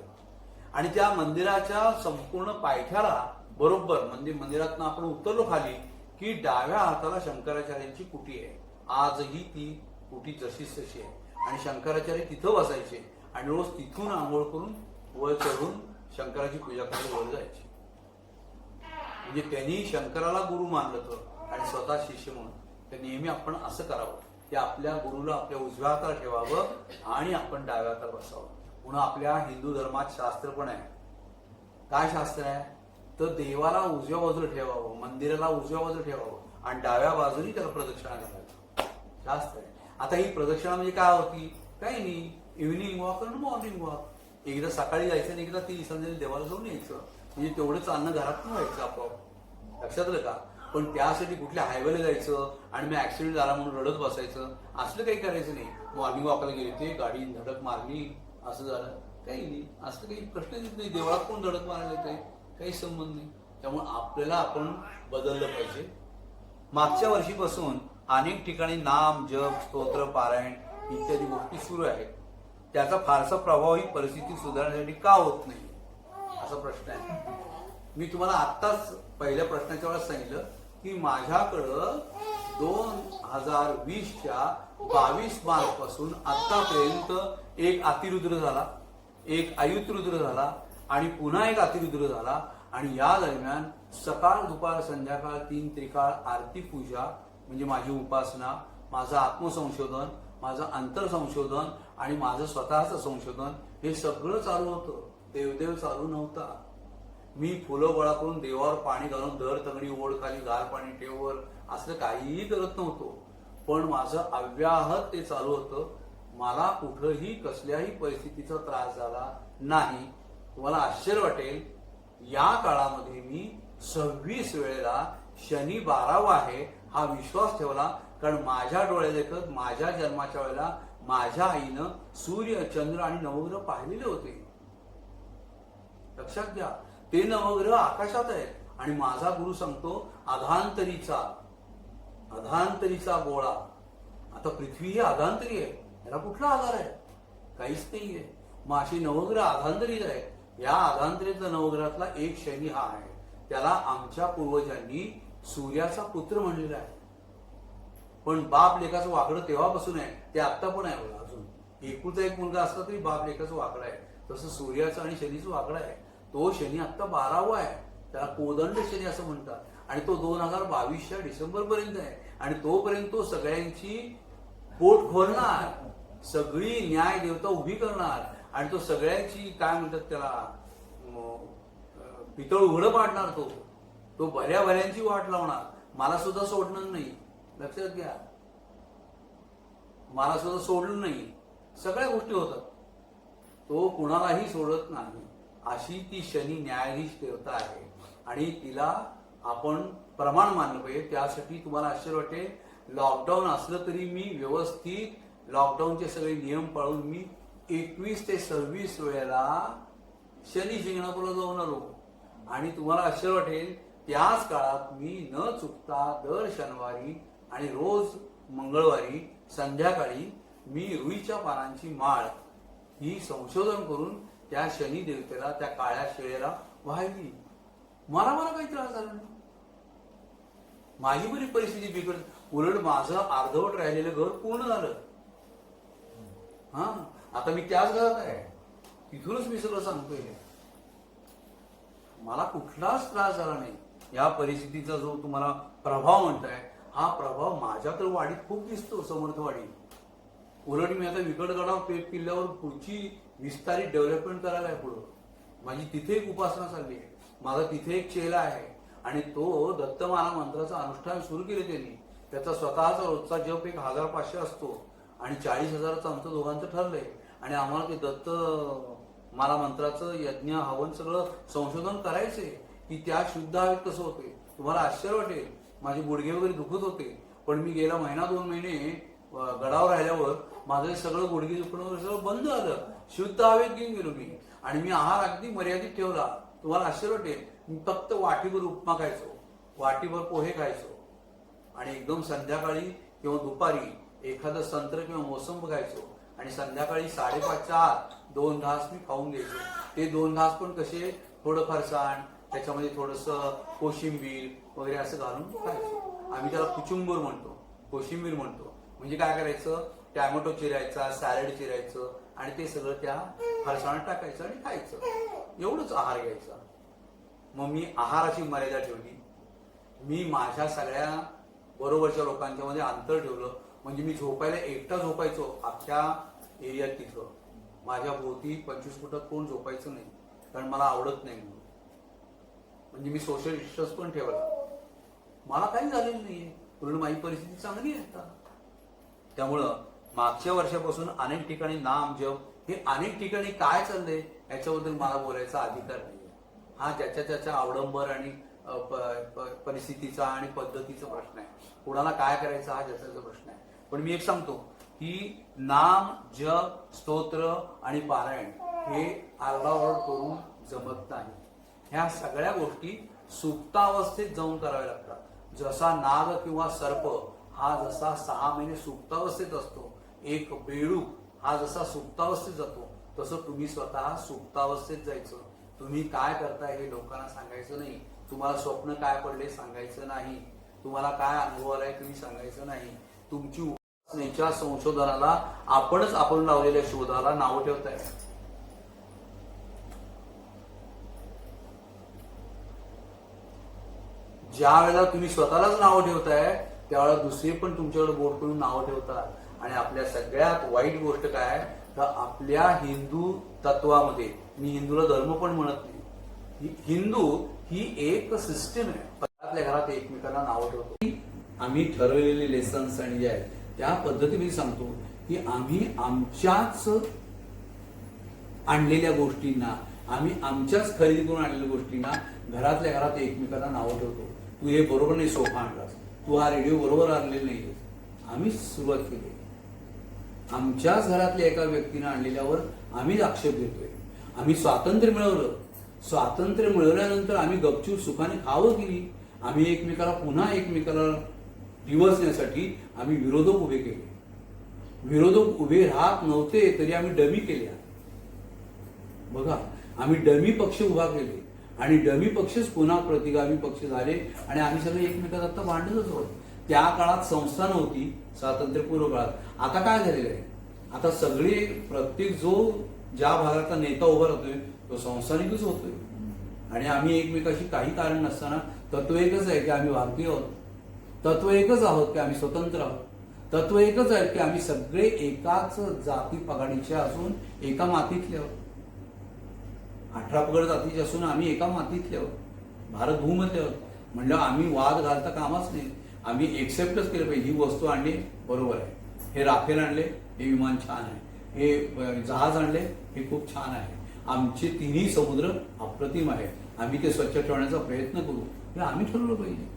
आणि त्या मंदिराच्या संपूर्ण पायथ्याला बरोबर मंदिरातनं आपण उतरलो खाली की डाव्या हाताला शंकराचार्यांची कुटी आहे. आजही ती कुटी जशीच तशी आहे आणि शंकराचार्य तिथं बसायचे आणि रोज तिथून आंघोळ करून वर चढून शंकराची पूजा करायला वर जायची. म्हणजे त्यांनी शंकराला गुरु मानलं होतं आणि स्वतः शिष्य म्हणून. तर नेहमी आपण असं करावं की आपल्या गुरुला आपल्या उजव्या हाताला ठेवावं आणि आपण डाव्या हाताला बसावं. पुन्हा आपल्या हिंदू धर्मात शास्त्र पण आहे. काय शास्त्र आहे तर देवाला उजव्या बाजूला ठेवावं, मंदिराला उजव्या बाजूला ठेवावं आणि डाव्या बाजूनी त्याला प्रदक्षिणा घालायचं शास्त्र आहे. आता ही प्रदक्षिणा म्हणजे काय होती, काही नाही, इव्हिनिंग वॉक आणि मॉर्निंग वॉक. एकदा सकाळी जायचं आणि एकदा ती संध्याकाळी देवाला जाऊन यायचं. म्हणजे तेवढं चालणं घरातून व्हायचं आपोआप. लक्षात आलं का? पण त्यासाठी कुठल्या हायवेला जायचं आणि मी ऍक्सिडेंट झाला म्हणून रडत बसायचं असलं काही करायचं नाही. मॉर्निंग वॉकला गेले ते गाडी धडक मारली असं झालं, काही नाही, असं काही प्रश्न येत नाही. देवळात कोण धडक मारायला येते, काही संबंध नाही. त्यामुळे आपल्याला आपण बदललं पाहिजे. मागच्या वर्षीपासून अनेक ठिकाणी नाम जप स्तोत्र पारायण इत्यादी गोष्टी सुरू आहेत. त्याचा फारसा प्रभाव ही परिस्थिती सुधारण्यासाठी का होत नाही असा प्रश्न आहे. मी तुम्हाला आत्ताच पहिल्या प्रश्नाच्या वेळेस सांगितलं की माझ्याकडं 2020च्या 22 मार्च पासून आतापर्यंत एक अतिरुद्र झाला, एक आयुतरुद्र झाला आणि पुन्हा एक अतिरुद्र झाला. आणि या दरम्यान सकाळ दुपार संध्याकाळ 3 त्रिकाळ आरती पूजा म्हणजे माझी उपासना, माझं आत्मसंशोधन, माझं अंतरसंशोधन आणि माझं स्वतःचं संशोधन हे सगळं चालू होतं. देवदेव चालू नव्हता. मी फुलं गोळा करून देवावर पाणी घालून दर तगडी ओढ खाली गार पाणी ठेवर असं काहीही करत नव्हतो. पण माझं अव्याहत ते चालू होतं. मला कुठंही कसल्याही परिस्थितीचा त्रास झाला नाही. तुम्हाला आश्चर्य वाटेल, या काळामध्ये मी 26 वेळेला शनी 12वा आहे हा विश्वास ठेवला. कारण माझ्या डोळ्या देखत माझ्या जन्माच्या वेळेला माझ्या आईनं सूर्य चंद्र आणि नवग्रह पाहिलेले होते. लक्षात घ्या, ते नवग्रह आकाशात आहेत. आणि माझा गुरु सांगतो अधांतरीचा गोळा. आता पृथ्वी ही अधांतरी आहे, याला कुठला आधार आहे? काहीच नाहीये. मग अशी नवग्रह अधांतरीच आहे. या अधांतरीतल्या नवग्रहातला एक शनी हा आहे. त्याला आमच्या पूर्वजांनी सूर्याचा पुत्र म्हणलेला आहे. पण बाप लेखाचं वाकडं तेव्हापासून आहे, ते आता पण आहे बघा. अजून एकुलता एक मुलगा असला तरी बाप लेखाचं वाकडं आहे. तसं सूर्याचं आणि शनीचं वाकडं आहे. तो शनी आता 12वा आहे, त्याला कोदंड शनी असं म्हणतात. आणि तो 2022च्या डिसेंबर पर्यंत आहे. आणि तोपर्यंत तो सगळ्यांची पोट खोलणार, सगळी न्याय देवता उभी करणार आणि तो सगळ्यांची काय म्हणतात त्याला पितळ उघडं पाडणार. तो बऱ्या बऱ्यांची वाट लावणार. मला सुद्धा सोडणार नाही, लक्षात घ्या. मला सुद्धा सोडलं नाही. सगळ्या गोष्टी होतात. तो कुणालाही सोडत नाही. अशी ती शनी न्यायाधीश देवता आहे आणि तिला आपण प्रमाण मानलं पाहिजे. त्यासाठी तुम्हाला आश्चर्य वाटेल, लॉकडाऊन असलं तरी मी व्यवस्थित लॉकडाऊनचे सगळे नियम पाळून मी 21 ते 26 वेळेला शनी शिंगणापूरला जाऊन आलो. आणि तुम्हाला आश्चर्य वाटेल, त्याच काळात मी न चुकता दर शनिवारी आणि रोज मंगळवारी संध्याकाळी मी रुईच्या पानांची माळ ही संशोधन करून त्या शनी देवतेला, त्या काळ्या शेळेला वाहिली. मला काही त्रास झाला नाही. माझी बरी परिस्थिती बिघडली. उलट माझं अर्धवट राहिलेलं घर पूर्ण झालं. आता मी त्याच घरात आहे. तिथूनच मी सगळं सांगतोय. मला कुठलाच त्रास झाला नाही. या परिस्थितीचा जो तुम्हाला प्रभाव म्हणताय, हा प्रभाव माझ्या तर वाडीत खूप दिसतो, समर्थवाडी. उलट मी आता विकडगडाव पेट किल्ल्यावर पुढची विस्तारित डेव्हलपमेंट करायला आहे. पुढं माझी तिथे एक उपासना चालली आहे. माझा तिथे एक चेला आहे आणि तो दत्तमाला मंत्राचं अनुष्ठान सुरू केले त्यांनी. त्याचा स्वतःचा रोजचा जप 1500 असतो आणि 40,000चं आमचं दोघांचं ठरलंय. आणि आम्हाला ते दत्त माला मंत्राचं यज्ञ हवन सगळं संशोधन करायचंय की त्या शुद्ध हवेत कसं होते. तुम्हाला आश्चर्य वाटेल, माझे गुडघे वगैरे दुखत होते, पण मी गेला 1-2 महिने गडावर राहिल्यावर माझं सगळं गुडघे दुखणं वगैरे सगळं बंद झालं. शुद्ध हवेत घेऊन गेलो मी. आणि मी आहार अगदी मर्यादित ठेवला. तुम्हाला आश्चर्य वाटेल, मी फक्त वाटीभर उपमा खायचो, वाटीभर पोहे खायचो आणि एकदम संध्याकाळी किंवा दुपारी एखादं संत्र किंवा मोसंब खायचो. आणि संध्याकाळी 5:30च्या आत 2 घास मी खाऊन घ्यायचो. ते 2 घास पण कसे, थोडं फरसाण, त्याच्यामध्ये थोडंसं कोशिंबीर वगैरे असं घालून खायचो. आम्ही त्याला कुचुंबर म्हणतो, कोशिंबीर म्हणतो. म्हणजे काय करायचं, टॅमॅटो चिरायचा, सॅलड चिरायचं आणि ते सगळं त्या फरसाणात टाकायचं आणि खायचं. एवढंच आहार घ्यायचा. मग मी आहाराची मर्यादा ठेवली. मी माझ्या सगळ्या बरोबरच्या लोकांच्या मध्ये अंतर ठेवलं. म्हणजे मी झोपायला एकटा झोपायचो अख्ख्या एरियात. तिथं माझ्या भोवती 25 फुटात कोण झोपायचं नाही, कारण मला आवडत नाही म्हणून. म्हणजे मी सोशल डिस्टन्स पण ठेवला. मला काही झालेलं नाहीये, उलट माझी परिस्थिती चांगली आहे आता. त्यामुळं मागच्या वर्षापासून अनेक ठिकाणी नाम जप, हे अनेक ठिकाणी काय चाललंय याच्याबद्दल मला बोलायचा अधिकार नाहीये. हा ज्याच्या आवडंबर आणि परिस्थितीचा आणि पद्धतीचा प्रश्न आहे. कुणाला काय करायचं हा ज्याचा प्रश्न आहे. पण मी एक सांगतो की नाम जप, स्तोत्र आणि पारायण हे आरडाओरड करून जमत नाही. ह्या सगळ्या गोष्टी सुप्तावस्थेत जाऊन कराव्या लागतात. जसा नाग किंवा सर्प हा जसा 6 महिने सुप्तावस्थेत असतो, एक बेडूक हा जसा सुप्तावस्थेत जातो, तसं तुम्ही स्वतः सुप्तावस्थेत जायचं. तुम्ही काय करताय हे लोकांना सांगायचं नाही. तुम्हाला स्वप्न काय पडले सांगायचं नाही. तुम्हाला काय अनुभव आलाय तुम्ही सांगायचं नाही. तुमची उपासनेच्या संशोधनाला आपणच आपण लावलेल्या शोधाला नाव ठेवताय. ज्या वेळेला तुम्ही स्वतःलाच नाव ठेवताय त्यावेळेला दुसरे पण तुमच्याकडे बोट करून नाव ठेवतात. आणि आपल्या सगळ्यात वाईट गोष्ट काय, तर आपल्या हिंदू तत्वामध्ये, मी हिंदूला धर्म पण म्हणत नाही, हिंदू ही एक सिस्टम आहे. घरातल्या घरात एकमेकांना नाव ठेवतो. आम्ही ठरवलेले लेसन्स आणि जे आहेत त्या पद्धतीने सांगतो की आम्ही आमच्याच आणलेल्या गोष्टींना, आम्ही आमच्याच खरेदी करून आणलेल्या गोष्टींना घरातल्या घरात एकमेकांना नाव ठेवतो. तू हे बरोबर नाही सोफा आणलास, तू हा रेडिओ बरोबर आणलेला नाही. आम्ही सुरुवात केली. आमच्याच घरातल्या एका व्यक्तीने आणलेल्यावर आम्ही आक्षेप घेतोय. आम्ही स्वातंत्र्य मिळवलं. स्वातंत्र्य मिळवल्यानंतर आम्ही गपचूप सुखाने खावं केली. आम्ही एकमेकाला पुन्हा एकमेकाला दिवसण्यासाठी आम्ही विरोधक उभे केले. विरोधक उभे राहत नव्हते तरी आम्ही डमी केल्या. बघा, आम्ही डमी पक्ष उभा केले आणि डमी पक्षच पुन्हा प्रतिगामी पक्ष झाले आणि आम्ही सगळे एकमेकात आता भांडतच आहोत. त्या काळात संस्था नव्हती, स्वातंत्र्यपूर्व काळात. आता काय झालेलं आहे, आता सगळे प्रत्येक जो ज्या भागाचा नेता उभा राहतोय तो संस्थानिकच होतोय आणि आम्ही एकमेकाशी काही कारण नसताना तत्व एकच आहे की आम्ही भारतीय आहोत, तत्व एकच आहोत की आम्ही स्वतंत्र आहोत, तत्व एकच आहे की आम्ही सगळे एकाच जाती पगाडीचे असून एका मातीतले आहोत. 18 पगड जातीचे असून आम्ही एका मातीतले आहोत, भारत भूमधले आहोत. म्हणलं आम्ही वाद घालता कामाच नाही, आम्ही एक्सेप्टच केलं पाहिजे. ही वस्तू आणली बरोबर आहे, हे राफेल आणले हे विमान छान आहे, हे जहाज आणले हे खूप छान आहे, आमचे तिन्ही समुद्र अप्रतिम आहे, आम्ही ते स्वच्छ ठेवण्याचा प्रयत्न करू, हे आम्ही ठरवलं पाहिजे.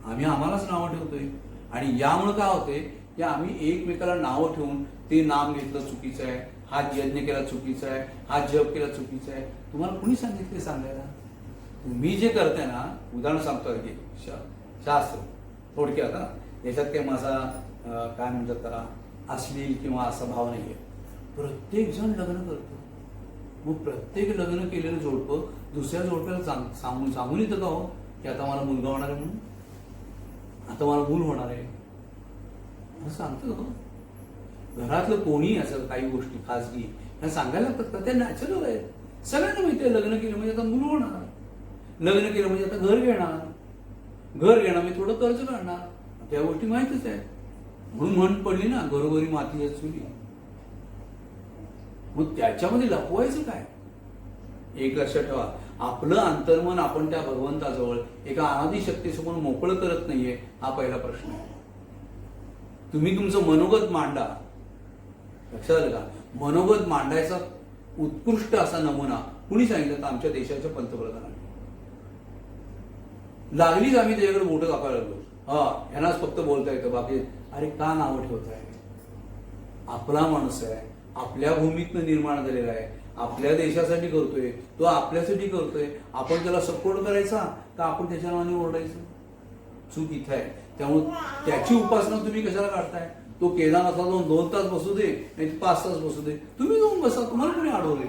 आम्ही आम्हालाच नावं ठेवतोय आणि यामुळे काय होते की आम्ही एकमेकाला नावं ठेवून ते नाम घेतलं चुकीचं आहे, हा यज्ञ केला चुकीचा आहे, हा जप केला चुकीचा आहे. तुम्हाला कुणी सांगितले सांगायला? तुम्ही जे करताय ना, उदाहरण सांगतो की शास्त्र थोडक्यात, याच्यात काही माझा काय म्हणतात त्याला अश्लील किंवा असा भाव नाहीये. प्रत्येक जण लग्न करतो, मग प्रत्येक लग्न केलेलं जोडपं दुसऱ्या जोडप्याला सांगून येतं का हो की आता मला मुलगा होणार आहे म्हणून, आता मला मूल होणार आहे असं सांगतं का? घरातलं कोणी असं काही गोष्टी खाजगी ह्या सांगायला लागतात का? त्या नॅचरल आहेत, सगळ्यांना माहिती आहे. लग्न केलं म्हणजे आता मूल होणार, लग्न केलं म्हणजे आता घर घेणार, घर घेणार म्हणजे थोडं कर्ज काढणार, त्या गोष्टी माहितीच आहे. म्हणून म्हण पडली ना, घरोघरी मातीच्या चुली. मग त्याच्यामध्ये लपवायचं काय? एक लक्षात ठेवा, आपलं अंतर्मन आपण त्या भगवंताजवळ एका अनादी शक्तीसमोर मोकळं करत नाहीये, हा पहिला प्रश्न आहे. तुम्ही तुमचं मनोगत मांडा. लक्षात आलं का? मनोगत मांडायचा उत्कृष्ट असा नमुना कुणी सांगितलं तर आमच्या देशाच्या पंतप्रधानांनी. लागलीच आम्ही त्याच्याकडे बोटं दाखवायला लागलो, हा यांनाच फक्त बोलता येतं, बाकी अरे का नावं ठेवताय? आपला माणूस आहे, आपल्या भूमीतनं निर्माण झालेला आहे, आपल्या देशासाठी करतोय, तो आपल्यासाठी करतोय, आपण त्याला सपोर्ट करायचा का आपण त्याच्या नावाने ओरडायचं? चूक इथं आहे. त्यामुळे त्याची उपासना तुम्ही कशाला काढताय? तो केदारनाथला जाऊन 2 तास बसू दे नाही 5 तास बसू दे, तुम्ही जाऊन बसा, तुम्हाला कोणी अडवले?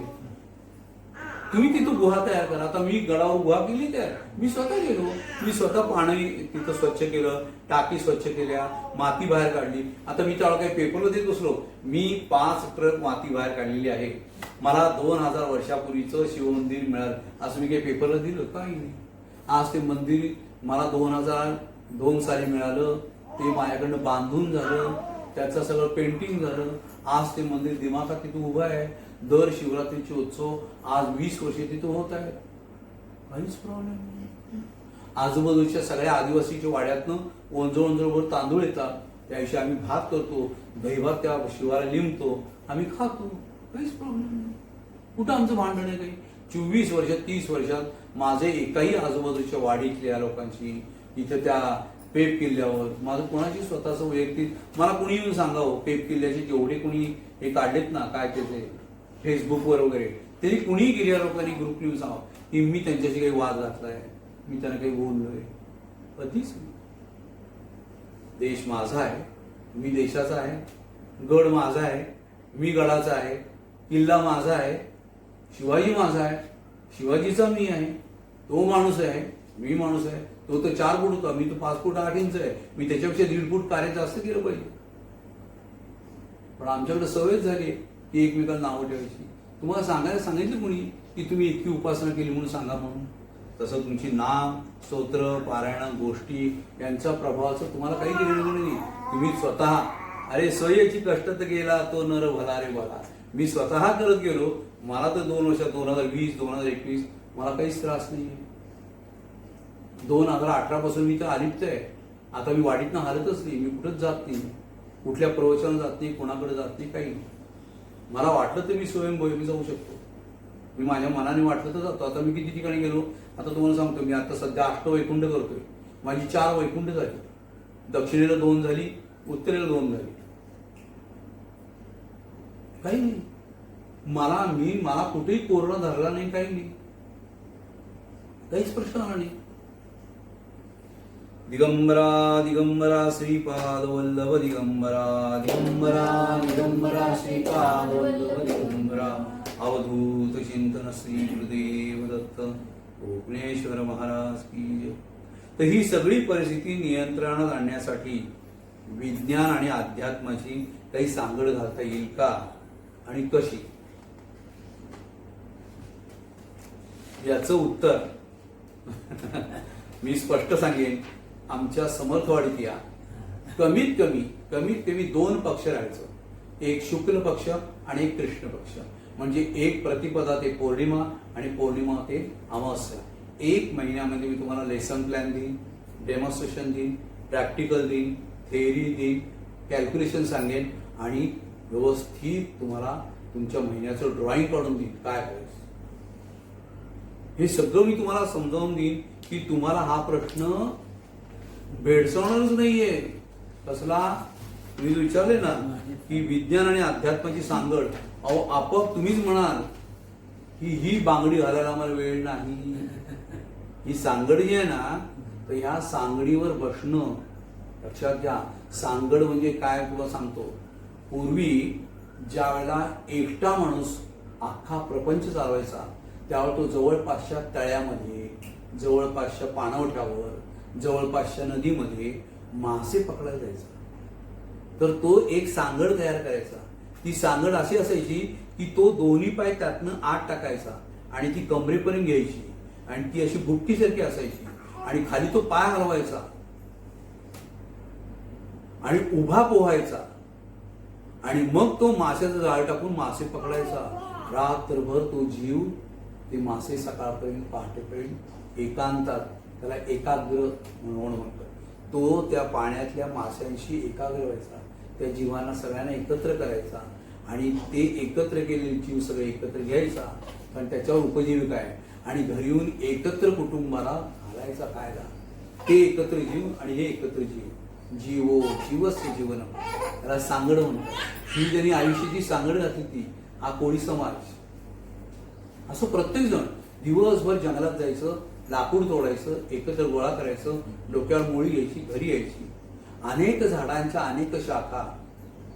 तुम्ही तिथं गुहा तयार करा. आता मी गडावर गुहा केली तयार, मी स्वतः गेलो, मी स्वतः पाणी तिथं स्वच्छ केलं, टाकी स्वच्छ केल्या, माती बाहेर काढली. आता मी त्याला काही पेपरला देत बसलो, मी 5 ट्रक माती बाहेर काढलेली आहे. मला 2000 वर्षापूर्वीचं शिवमंदिर मिळालं असं मी काही पेपरला दिलं? काही नाही. आज ते मंदिर मला 2002 साली मिळालं, ते माझ्याकडनं बांधून झालं, त्याचं सगळं पेंटिंग झालं. आज ते मंदिर दिमाखात तिथं उभं आहे. दर शिवरात्रीचे उत्सव आज 20 वर्षे तिथं होत आहेत, काहीच प्रॉब्लेम नाही. आजूबाजूच्या सगळ्या आदिवासीच्या वाड्यातनं ओंजळभर तांदूळ येतात, त्याविषयी आम्ही भात करतो, दहीभात त्या शिवाला लिंबतो, आम्ही खातो, काहीच प्रॉब्लेम नाही. कुठं आमचं भांडण आहे काही? 24 वर्षात 30 वर्षात माझे एकाही आजूबाजूच्या वाडीतल्या लोकांची इथं त्या पेप किल्ल्यावर माझं कोणाची स्वतःचं वैयक्तिक, मला कुणी येऊन सांगावं पेप किल्ल्याचे जेवढे कुणी हे काढलेत ना काय त्याचे फेसबुकवर वगैरे, तरी कुणीही गेल्या लोकांनी ग्रुप येऊन सांगावं की मी त्यांच्याशी काही वाद घातलाय, मी त्यांना काही बोललोय. कधीच नाही. देश माझा आहे, मी देशाचा आहे, गड माझा आहे, मी गडाचा आहे, किल्ला माझा आहे, शिवाजी माझा आहे, शिवाजीचा मी आहे, तो माणूस आहे, मी माणूस आहे. तो तर 4 फूट होता, मी तर 5 फूट 8 इंच आहे, मी त्याच्यापेक्षा 1.5 फूट कार्य जास्त केलं पाहिजे. पण आमच्याकडे सवयच झाली की एकमेकांना नावं ठेवायची. तुम्हाला सांगायला सांगितलं कोणी की तुम्ही इतकी उपासना केली म्हणून सांगा म्हणून? तसं तुमची नाम स्तोत्र पारायण गोष्टी यांचा प्रभावाचं तुम्हाला काही घेणं नाही. तुम्ही स्वतः, अरे सय्याची कष्ट तर गेला तो नर भला रे भला, मी स्वतः करत गेलो. मला तर 2 वर्षात 2020 2021 मला काहीच त्रास नाही. 2018 पासून मी तर अलिप्त आहे. आता मी वाडीतनं हालतच नाही, मी कुठंच जात नाही, कुठल्या प्रवचनाला जात नाही, कोणाकडे जात नाही, काही नाही. मला वाटलं तर मी स्वयंभूमी जाऊ शकतो, मी माझ्या मनाने वाटलं तर जातो. आता मी किती ठिकाणी गेलो, आता तुम्हाला सांगतो, मी आता सध्या 8 वैकुंठ करतोय. माझी 4 वैकुंठ झाली, दक्षिणेला 2 झाली, उत्तरेला 2 झाली. काही नाही. मला कुठेही कोरोना धरला नाही, काही नाही, काहीच प्रश्न आला नाही. दिगंबरा दिगंबरा श्रीपाद वल्लभ दिगंबरा दिगंबरा दिगंबरा श्रीपाद वल्लभ दिगंबरा अवधूत चिंतन श्री गुरुदेव दत्त कोकणेश्वर महाराज की जय. तर ही सगळी परिस्थिती नियंत्रणात आणण्यासाठी विज्ञान आणि अध्यात्माची काही सांगड घालता येईल का आणि कशी, याचं उत्तर मी स्पष्ट सांगेन. आमच्या समर्थवाडीत या. कमीत कमी 2 पक्ष राहायचं. एक शुक्ल पक्ष आणि एक कृष्ण पक्ष. म्हणजे एक प्रतिपदा ते पौर्णिमा आणि पौर्णिमा ते अमावस्या. 1 महिन्यामध्ये मी तुम्हाला लेसन प्लॅन देईन, डेमॉन्स्ट्रेशन देईन, प्रॅक्टिकल देईन, थेअरी देईन, कॅल्क्युलेशन सांगेन आणि व्यवस्थित तुम्हाला तुमच्या महिन्याचं ड्रॉइंग काढून देईन काय करायचं. हे सगळं मी तुम्हाला समजावून देईन की तुम्हाला हा प्रश्न भेडसावणारच नाहीये. कसला तुम्ही विचारले ना की विज्ञान आणि अध्यात्माची सांगड, अहो आपोआप तुम्हीच म्हणाल की ही बांगडी घालायला आम्हाला वेळ नाही. ही सांगड जी आहे ना, तर ह्या सांगडीवर बसणं लक्षात घ्या. सांगड म्हणजे काय तुला सांगतो. पूर्वी ज्या वेळेला एकटा माणूस अख्खा प्रपंच चालवायचा त्यावेळेला तो जवळपासच्या तळ्यामध्ये, जवळपासच्या पाणवठ्यावर, जवळपासच्या नदीमध्ये मासे पकडायला जायचा. तर तो एक सांगड तयार करायचा. ती सांगड अशी असायची की तो दोन्ही पाय त्यातनं आत टाकायचा आणि ती कमरेपर्यंत घ्यायची आणि ती अशी बुट्टीसारखी असायची आणि खाली तो पाय हलवायचा आणि उभा पोहायचा आणि मग तो माशाचं जाळ टाकून मासे पकडायचा. रात्रभर तो जीव ते मासे सकाळपर्यंत पहाटेपर्यंत एकांतात, त्याला एकाग्र म्हणून म्हणतात, तो त्या पाण्यातल्या माशांशी एकाग्र व्हायचा. त्या जीवांना सगळ्यांना एकत्र करायचा आणि ते एकत्र केलेले जीव सगळे एकत्र घ्यायचा, कारण त्याच्यावर उपजीविका आहे. आणि घरी येऊन एकत्र कुटुंबाला घालायचा कायदा. ते एकत्र जीव आणि हे एकत्र जीव. जीवो जीवस्य जीवन, त्याला सांगड म्हणतात. ही ज्यांनी आयुष्याची सांगड घातली ती हा कोळी समाज. असं प्रत्येक जण दिवसभर जंगलात जायचं, लाकूड तोडायचं, एकत्र गोळा करायचं, डोक्यावर मोळी घ्यायची, घरी यायची. अनेक झाडांच्या अनेक शाखा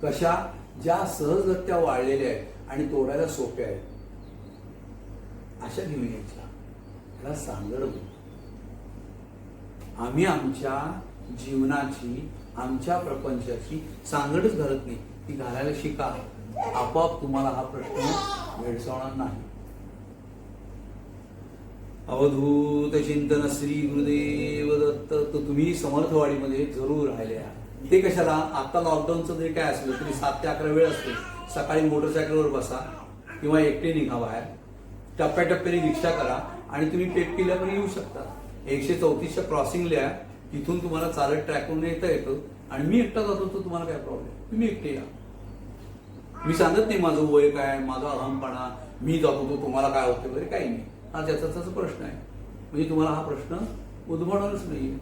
कशा ज्या सहजगत्या वाळलेल्या आहेत आणि तोडायला सोप्या आहेत अशा घेऊन यायच्या. त्याला सांगड म्हणतात. आम्ही आमच्या जीवनाची, आमच्या प्रपंचाची सांगडच घालत नाही. ती घालायला शिका. आपोआप तुम्हाला हा प्रश्न भेडसावणार नाही. अवधूत चिंतन श्री गुरुदेव दत्त. तर तुम्ही समर्थवाडीमध्ये जरूर राहिल्या. ते कशाला, आता लॉकडाऊनचं जरी काय असलं तरी 7 ते 11 वेळ असते. सकाळी मोटरसायकलवर बसा किंवा एकटे निघा बाहेर, टप्प्याटप्प्याने रिक्षा करा आणि तुम्ही पेटकिल्ल्यावर येऊ शकता. 134च्या क्रॉसिंगला तिथून तुम्हाला चालत ट्रॅकवरून येता येतं आणि मी एकटा जातो तर तुम्हाला काय प्रॉब्लेम. तुम्ही एकटे या. मी सांगत नाही माझं वय काय, माझा अहमपणा, मी जातो तो तुम्हाला काय होते वगैरे काही नाही. हा त्याचा प्रश्न आहे. म्हणजे तुम्हाला हा प्रश्न उद्भवणारच नाही.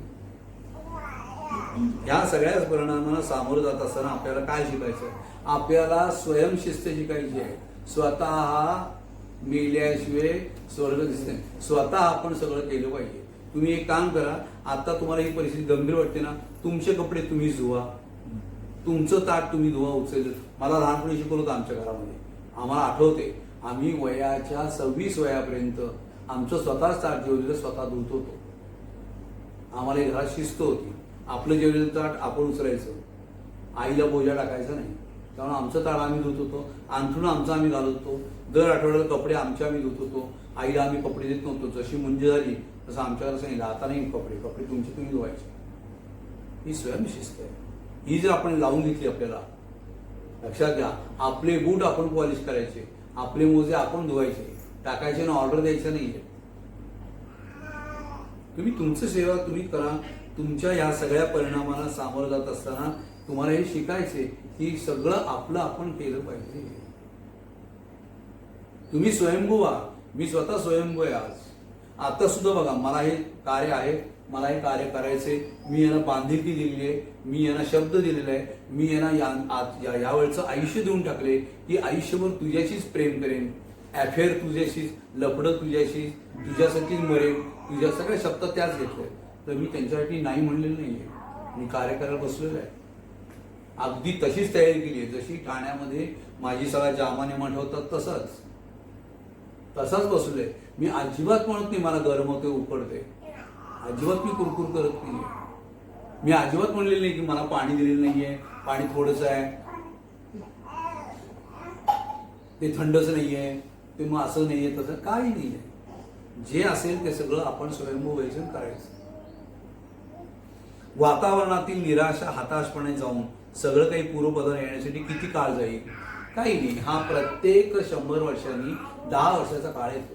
ह्या सगळ्याच परिणामांना सामोरं जात असताना आपल्याला काय शिकायचं, आपल्याला स्वयंशिस्त शिकायची आहे. स्वतः मेल्याशिवाय स्वर्ग दिसते. स्वतः आपण सगळं केलं पाहिजे. तुम्ही एक काम करा, आता तुम्हाला ही परिस्थिती गंभीर वाटते ना, तुमचे कपडे तुम्ही धुवा, तुमचं ताट तुम्ही धुवा उचल. मला लहानपणी शिकवलं होतं आमच्या घरामध्ये. आम्हाला आठवते आम्ही वयाच्या 26 वयापर्यंत आमचं स्वतःच ताट जेवलेलं स्वतः धुत होतो. आम्हाला घरात शिस्त होती. आपलं जेवलेलं ताट आपण उचलायचं, आईला बोजा टाकायचा नाही. त्यामुळे आमचं ताट आम्ही धुत होतो, अंथरूण आमचं आम्ही घालत होतो. दर आठवड्याला कपडे आमचे आम्ही धुत होतो. आईला आम्ही कपडे देत नव्हतो. जशी मुंज झाली तसं आमच्याकडे सांगितलं, आता नाही कपडे तुमचे तुम्ही धुवायचे. ही स्वयंशिस्त आहे. ही जर आपण लावून घेतली आपल्याला, लक्षात घ्या, आपले बूट आपण पॉलिश करायचे, आपले मोजे आपण धुवायचे, टाकायचे ना ऑर्डर द्यायचं नाहीये. तुम्ही तुमचं सेवा तुम्ही करा. तुमच्या या सगळ्या परिणामाला सामोरं जात असताना तुम्हाला हे शिकायचे की सगळं आपलं आपण केलं पाहिजे. तुम्ही स्वयंभू व्हा. मी स्वतः स्वयंभू आहे. आता सुद्धा बघा, मला हे कार्य आहे, मला हे कार्य करायचे. मी यांना बांधिलकी दिलेली आहे, मी यांना शब्द दिलेला आहे, मी यांना यावेळचं आयुष्य देऊन टाकले की आयुष्यभर तुझ्याशीच प्रेम करेन, अफेअर तुझ्याशीच, लफडं तुझ्याशीच, तुझ्यासाठीच मरेन, तुझ्या सगळ्या शब्द त्याच घेतले. तर मी त्यांच्यासाठी नाही म्हणलेलं नाहीये. मी कार्य करायला बसलेलो आहे. अगदी तशीच तयारी केली आहे जशी ठाण्यामध्ये माझी सगळ्या जामाने म्हणत होतात तसंच. तसाच बसलोय. मी अजिबात म्हणत नाही मला गरम होते उकडते, अजिबात मी कुरकुर करत नाहीये. मी अजिबात म्हणलेलं नाही की मला पाणी दिलेलं नाहीये, पाणी थोडंच आहे, ते थंडच नाहीये, ते मग असं नाहीये, तसं काही नाहीये. जे असेल ते सगळं आपण स्वयंभूवेचन करायचं. वातावरणातील निराशा हताशपणे जाऊन सगळं काही पूर्वपदावर येण्यासाठी किती काळ जाईल? काही नाही. हा प्रत्येक 100 वर्षांनी 10 वर्षाचा काळ येतो.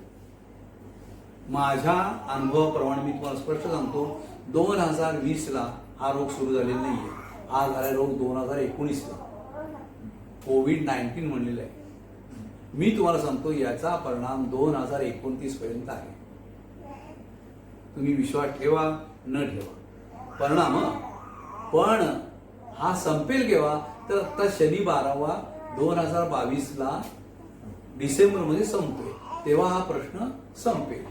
माझ्या अनुभवाप्रमाणे मी तुम्हाला स्पष्ट सांगतो, 2020ला हा रोग सुरू झालेला नाहीये. हा झाला रोग 2019ला, कोविड-19 म्हणलेला आहे. मी तुम्हाला सांगतो याचा परिणाम 2029 पर्यंत आहे. तुम्ही विश्वास ठेवा न ठेवा, परिणाम. पण हा संपेल केव्हा? तर आता शनी 12वा 2022ला डिसेंबरमध्ये संपतोय, तेव्हा हा प्रश्न संपेल.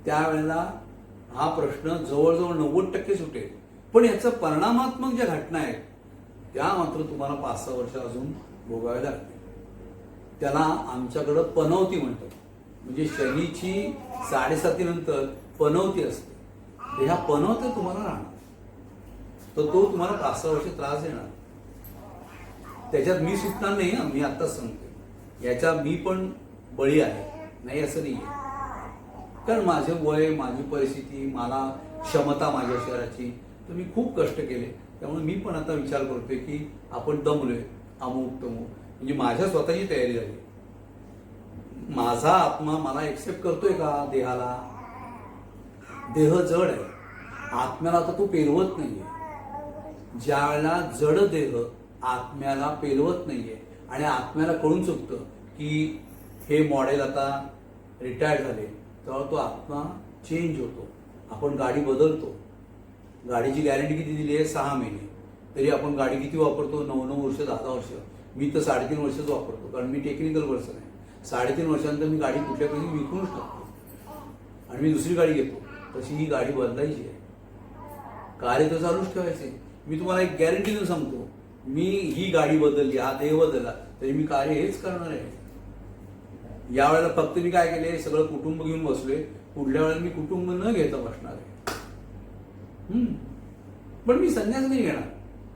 त्यावेळेला हा प्रश्न जवळजवळ 90% सुटेल. पण याचा परिणामात्मक ज्या घटना आहेत त्या मात्र तुम्हाला 5-6 वर्ष अजून भोगाव्या लागतील. त्याला आमच्याकडं पनवती म्हणतात. म्हणजे शनीची 7:30 नंतर पनवती असते. तर ह्या पनवत्या तुम्हाला राहणार, तर तो तुम्हाला 5-6 वर्ष त्रास देणार. त्याच्यात मी सुटणार नाही. मी आत्ताच सांगते, याच्या मी पण बळी आहे, नाही असं नाही आहे. कारण माझं वय, माझी परिस्थिती, मला क्षमता माझ्या शहराची, तर मी खूप कष्ट केले. त्यामुळे मी पण आता विचार करतोय की आपण दमलोय, अमुक तमुक. म्हणजे माझ्या स्वतःची तयारी झाली. माझा आत्मा मला एक्सेप्ट करतोय का देहाला? देह जड आहे, आत्म्याला तर तो पेलवत नाहीये. ज्या वेळेला जड देह आत्म्याला पेलवत नाहीये आणि आत्म्याला कळून चुकतं की हे मॉडेल आता रिटायर्ड झाले, तेव्हा तो आत्मा चेंज होतो. आपण गाडी बदलतो. गाडीची गॅरंटी किती दिली आहे? 6 महिने. तरी आपण गाडी किती वापरतो? 9 वर्ष, 10 वर्ष. मी तर 3.5 वर्षच वापरतो, कारण मी टेक्निकल पर्सन आहे. 3.5 वर्षानंतर मी गाडी कुठल्या कधी विकूनच टाकतो आणि मी दुसरी गाडी घेतो. तशी ही गाडी बदलायची आहे, कार्य तर चालूच ठेवायचे. मी तुम्हाला एक गॅरंटी देऊन सांगतो, मी ही गाडी बदलली, हा देह बदलला, तरी मी कार्य हेच करणार आहे. यावेळेला फक्त मी काय केले, सगळं कुटुंब घेऊन बसलोय. पुढल्या वेळेला मी कुटुंब न घेता बसणार आहे. पण मी संन्यास नाही घेणार,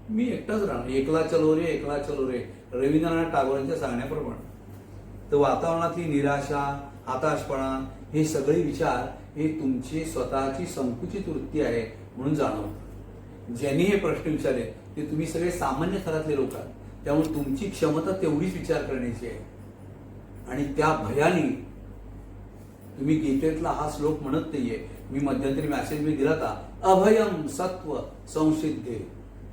मी एकटाच राहणार. एकला चलो रे, एकला चलो रे, रवींद्रनाथ टागोरांच्या सांगण्याप्रमाणे. तर वातावरणातली निराशा, हताशपणा, हे सगळे विचार हे तुमची स्वतःची संकुचित वृत्ती आहे म्हणून जाणवतं. ज्यांनी हे प्रश्न विचारले ते तुम्ही सगळे सामान्य थरातले लोक आहात. त्यामुळे तुमची क्षमता तेवढीच विचार करण्याची आहे. आणि त्या भयाने तुम्ही गीतेतला हा श्लोक म्हणत नाहीये. मी मध्यंतरी मेसेज मी दिला होता, अभयम सत्व संसिद्धे.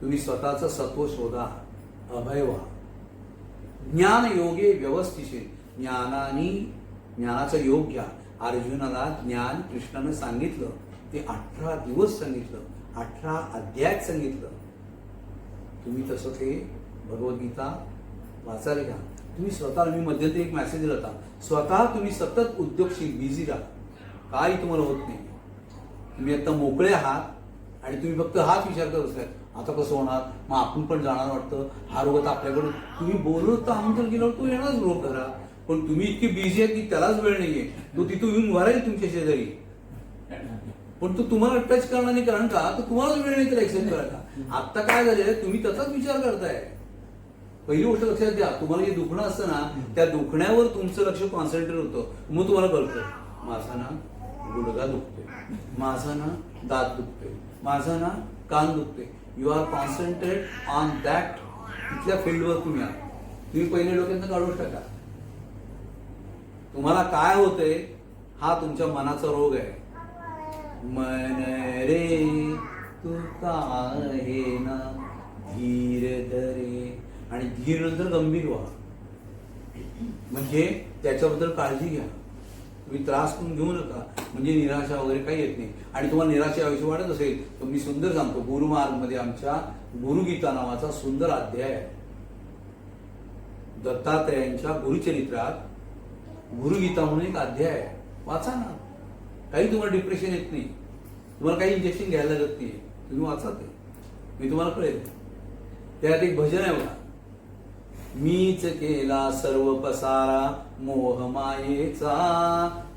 तुम्ही स्वतःचं सत्व शोधा, अभय व्हा. ज्ञान योगे व्यवस्थिशील. ज्ञानाचं योग घ्या. अर्जुनाला ज्ञान कृष्णानं सांगितलं, ते 18 दिवस सांगितलं, 18 अध्यायात सांगितलं. तुम्ही तसं ते भगवद्गीता वाचायला घ्या. तुम्ही स्वतःला, मी मध्यंतरी एक मेसेज दिला होता, स्वतः तुम्ही सतत उद्योगशील, बिझी राहा. काही तुम्हाला होत नाही. तुम्ही आता मोकळे आहात आणि तुम्ही फक्त हाच विचार करत असताय, आता कसं होणार, मग आपण पण जाणार वाटतं, हा रोग आता आपल्याकडून. तुम्ही बोलत तर आमंत्रण केल्यावर तो येणारच रोग करा. पण तुम्ही इतकी बिझी आहे की त्यालाच वेळ नाहीये. तो तिथून येऊन भरायला तुमच्या शेजारी, पण तो तुम्हाला टच करणार नाही. कारण का, तर तुम्हालाच वेळ नाही तर एक्सेप्ट करायला. आता काय झालंय, तुम्ही त्याचाच विचार करताय. पहिली गोष्ट लक्षात द्या, तुम्हाला जे दुखणं असतं ना, त्या दुखण्यावर तुमचं लक्ष कॉन्सन्ट्रेट होतं. मग तुम्हाला कळतं, माझा ना गुडघा दुखतोय, माझा ना दात दुखतोय, माझा ना कान दुखतोय. You are concentrate on that. तिथल्या फील्डवर तुम्ही आहात. तुम्ही पहिले डोक्यातनं काढूच टाका. तुम्हाला काय होतंय, हा तुमच्या मनाचा रोग आहे. मन रे तू आहे ना धीर धरे. आणि धीर नंतर गंभीर व्हा. म्हणजे त्याच्याबद्दल काळजी घ्या. तुम्ही त्रास करून घेऊ नका. म्हणजे निराशा वगैरे काही येत नाही. आणि तुम्हाला निराशा आयुष्य वाटत असेल तर मी सुंदर सांगतो, गुरुमार्गमध्ये आमच्या गुरुगीता नावाचा सुंदर अध्याय आहे. दत्तात्रयांच्या गुरुचरित्रात गुरुगीता म्हणून एक अध्याय आहे, वाचा ना. काही तुम्हाला डिप्रेशन येत नाही, तुम्हाला काही इंजेक्शन घ्यायला लागत नाही. तुम्ही वाचा ते, मी तुम्हाला कळेल. त्यात एक भजन आहे बघा, मीच केला सर्व पसारा मोह मायेचा,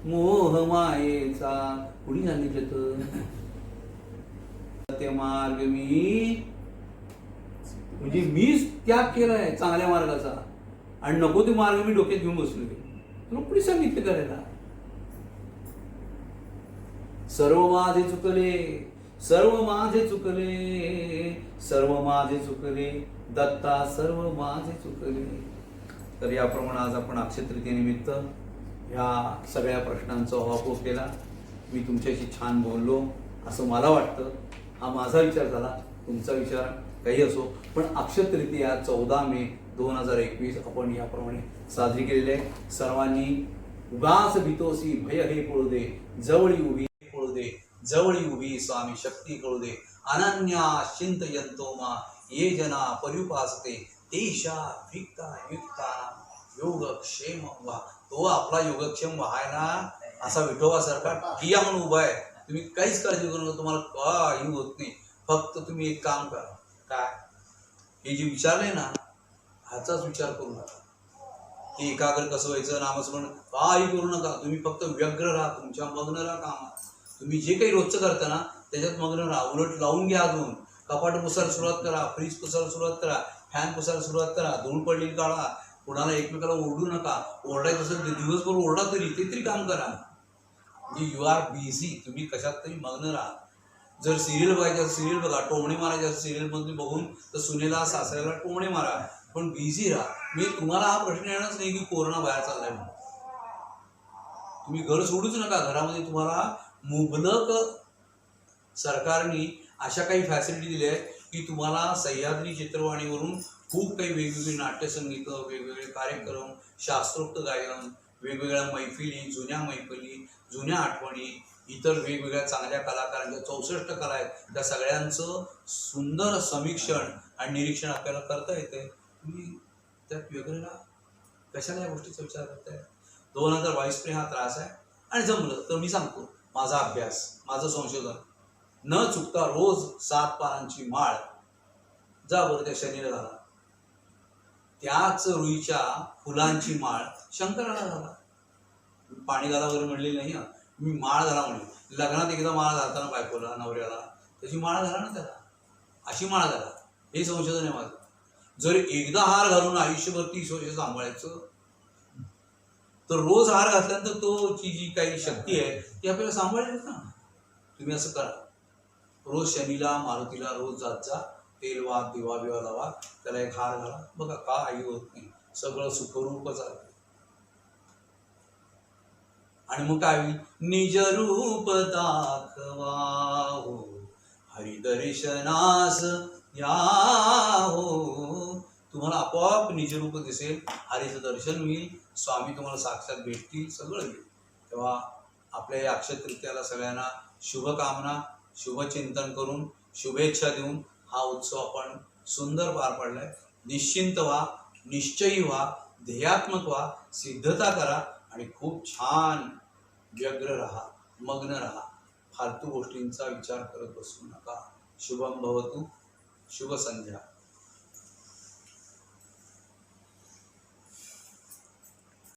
मोह मायेचा. कुणी सांगितलं तर ते मार्ग मी, म्हणजे मीच त्याग केलाय चांगल्या मार्गाचा आणि नको ते मार्ग मी डोक्यात घेऊन बसलोय. तुला कुणी सांगितलं करायला? सर्व माझे चुकले, सर्व माझे चुकले, सर्व माझे चुकले, दत्ता सर्व माझे चुकले. तर याप्रमाणे आज आपण अक्षय तृतीयेनिमित्त ह्या सगळ्या प्रश्नांचा उहापोह केला. मी तुमच्याशी छान बोललो असं मला वाटतं. हा माझा विचार झाला, तुमचा विचार काही असो. पण अक्षय तृतीया 14 मे 2021 आपण याप्रमाणे साजरी केलेली आहे. सर्वांनी उगाच भीतोसी भय हे पळू दे, जवळी उभी पळू दे, जवळी उभी स्वामी शक्ती कळू दे. अनन्या चिंतयन्तो मा ये जना पर्युपासते तेषा विक्ता युक्ता योगक्षेम वा. तो आपला योगक्षेम व्हायला असा विठोबासारखा ठिया म्हणून उभा आहे. तुम्ही काहीच काळजी करू नका, तुम्हाला काही होत नाही. फक्त तुम्ही एक काम करा, काय हे जे विचारले ना ह्याचाच विचार करू नका. की एकाग्र कसं व्हायचं, नामस्मरण काही करू नका. तुम्ही फक्त व्यग्र राहा, तुमच्या मग्न राहा कामात. तुम्ही जे काही रोजचं करता ना त्याच्यात मग्न राहा. उलट लावून घ्या, अजून कपाट पुसायला सुरुवात करा, फ्रीज पुसायला सुरुवात करा, फॅन पुसायला सुरुवात करा, धूळ पडलेली काढा. कुणाला एकमेकाला ओरडू नका. ओरडायचं असेल तर दिवसभर ओरडा तरी, ते तरी काम करा. म्हणजे यू आर बिझी, तुम्ही कशात तरी मग्न राहा. जर सिरियल बघायचं असेल सिरियल बघा, टोमणे मारायचे असेल सिरियल मध्ये बघून तर सुनेला सासऱ्याला टोमणे मारा, पण बिझी राहा. मी तुम्हाला हा प्रश्न येणारच नाही की कोरोना बाहेर चाललाय म्हणून. तुम्ही घर सोडूच नका. घरामध्ये तुम्हाला मुबलक सरकारने अशा काही फॅसिलिटी दिल्या आहेत की तुम्हाला सह्याद्री चित्रवाणीवरून खूप काही वेगवेगळी नाट्यसंगीत, वेगवेगळे कार्यक्रम, शास्त्रोक्त गायन, वेगवेगळ्या मैफिली, जुन्या मैफिली, जुन्या आठवणी, इतर वेगवेगळ्या चांगल्या कलाकारांच्या 64 कला आहेत, त्या सगळ्यांचं सुंदर समीक्षण आणि निरीक्षण आपल्याला करता येते. तुम्ही त्यात वेगळ्या कशाला या गोष्टीचा विचार करताय? 2022 हा त्रास आहे. आणि जमलं तर मी सांगतो, माझा अभ्यास, माझं संशोधन न चुकता रोज 7 पानांची माळ जा बरं त्या शनीला झाला. त्याच रुईच्या फुलांची माळ शंकराला झाला. पाणी घाला वगैरे म्हणलेली नाही हा, मी माळ घाला म्हणले. लग्नात एकदा माळ घालताना बायकोला, नवऱ्याला त्याची माळ घाला ना त्याला, अशी माळ घाला. हे संशोधन आहे माझं. जर एकदा हार घालून आयुष्यभर 30 वर्ष सांभाळायचं तर रोज हार घातल्यानंतर तो जी काही शक्ती आहे ती आपल्याला सांभाळेल ना. तुम्ही असं करा, रोज शनीला, मारुतीला रोज जात जा, तेल वा, दिवा बिवा लावा, त्याला एक हार घाला. बघा काही होत नाही, सगळं सुखरूपच आहे. आणि मग काय होईल? निज रूप दाखवा हो, हरिदर्शनास या हो. तुम्हाला आपोआप निजरूप दिसेल, हरीचं दर्शन होईल, स्वामी तुम्हाला साक्षात भेटतील, सगळं होईल. तेव्हा आपल्या या अक्षय तृतीयाला सगळ्यांना शुभकामना, शुभचिंतन करून, शुभेच्छा देऊन हा उत्सव आपण सुंदर पार पाडलाय. निश्चिंत व्हा, निश्चयी व्हा, ध्येयात्मक व्हा, सिद्धता करा आणि खूप छान व्यग्र राहा, मग्न राहा. फालतू गोष्टींचा विचार करत बसू नका. शुभम भवतु. शुभ संध्या.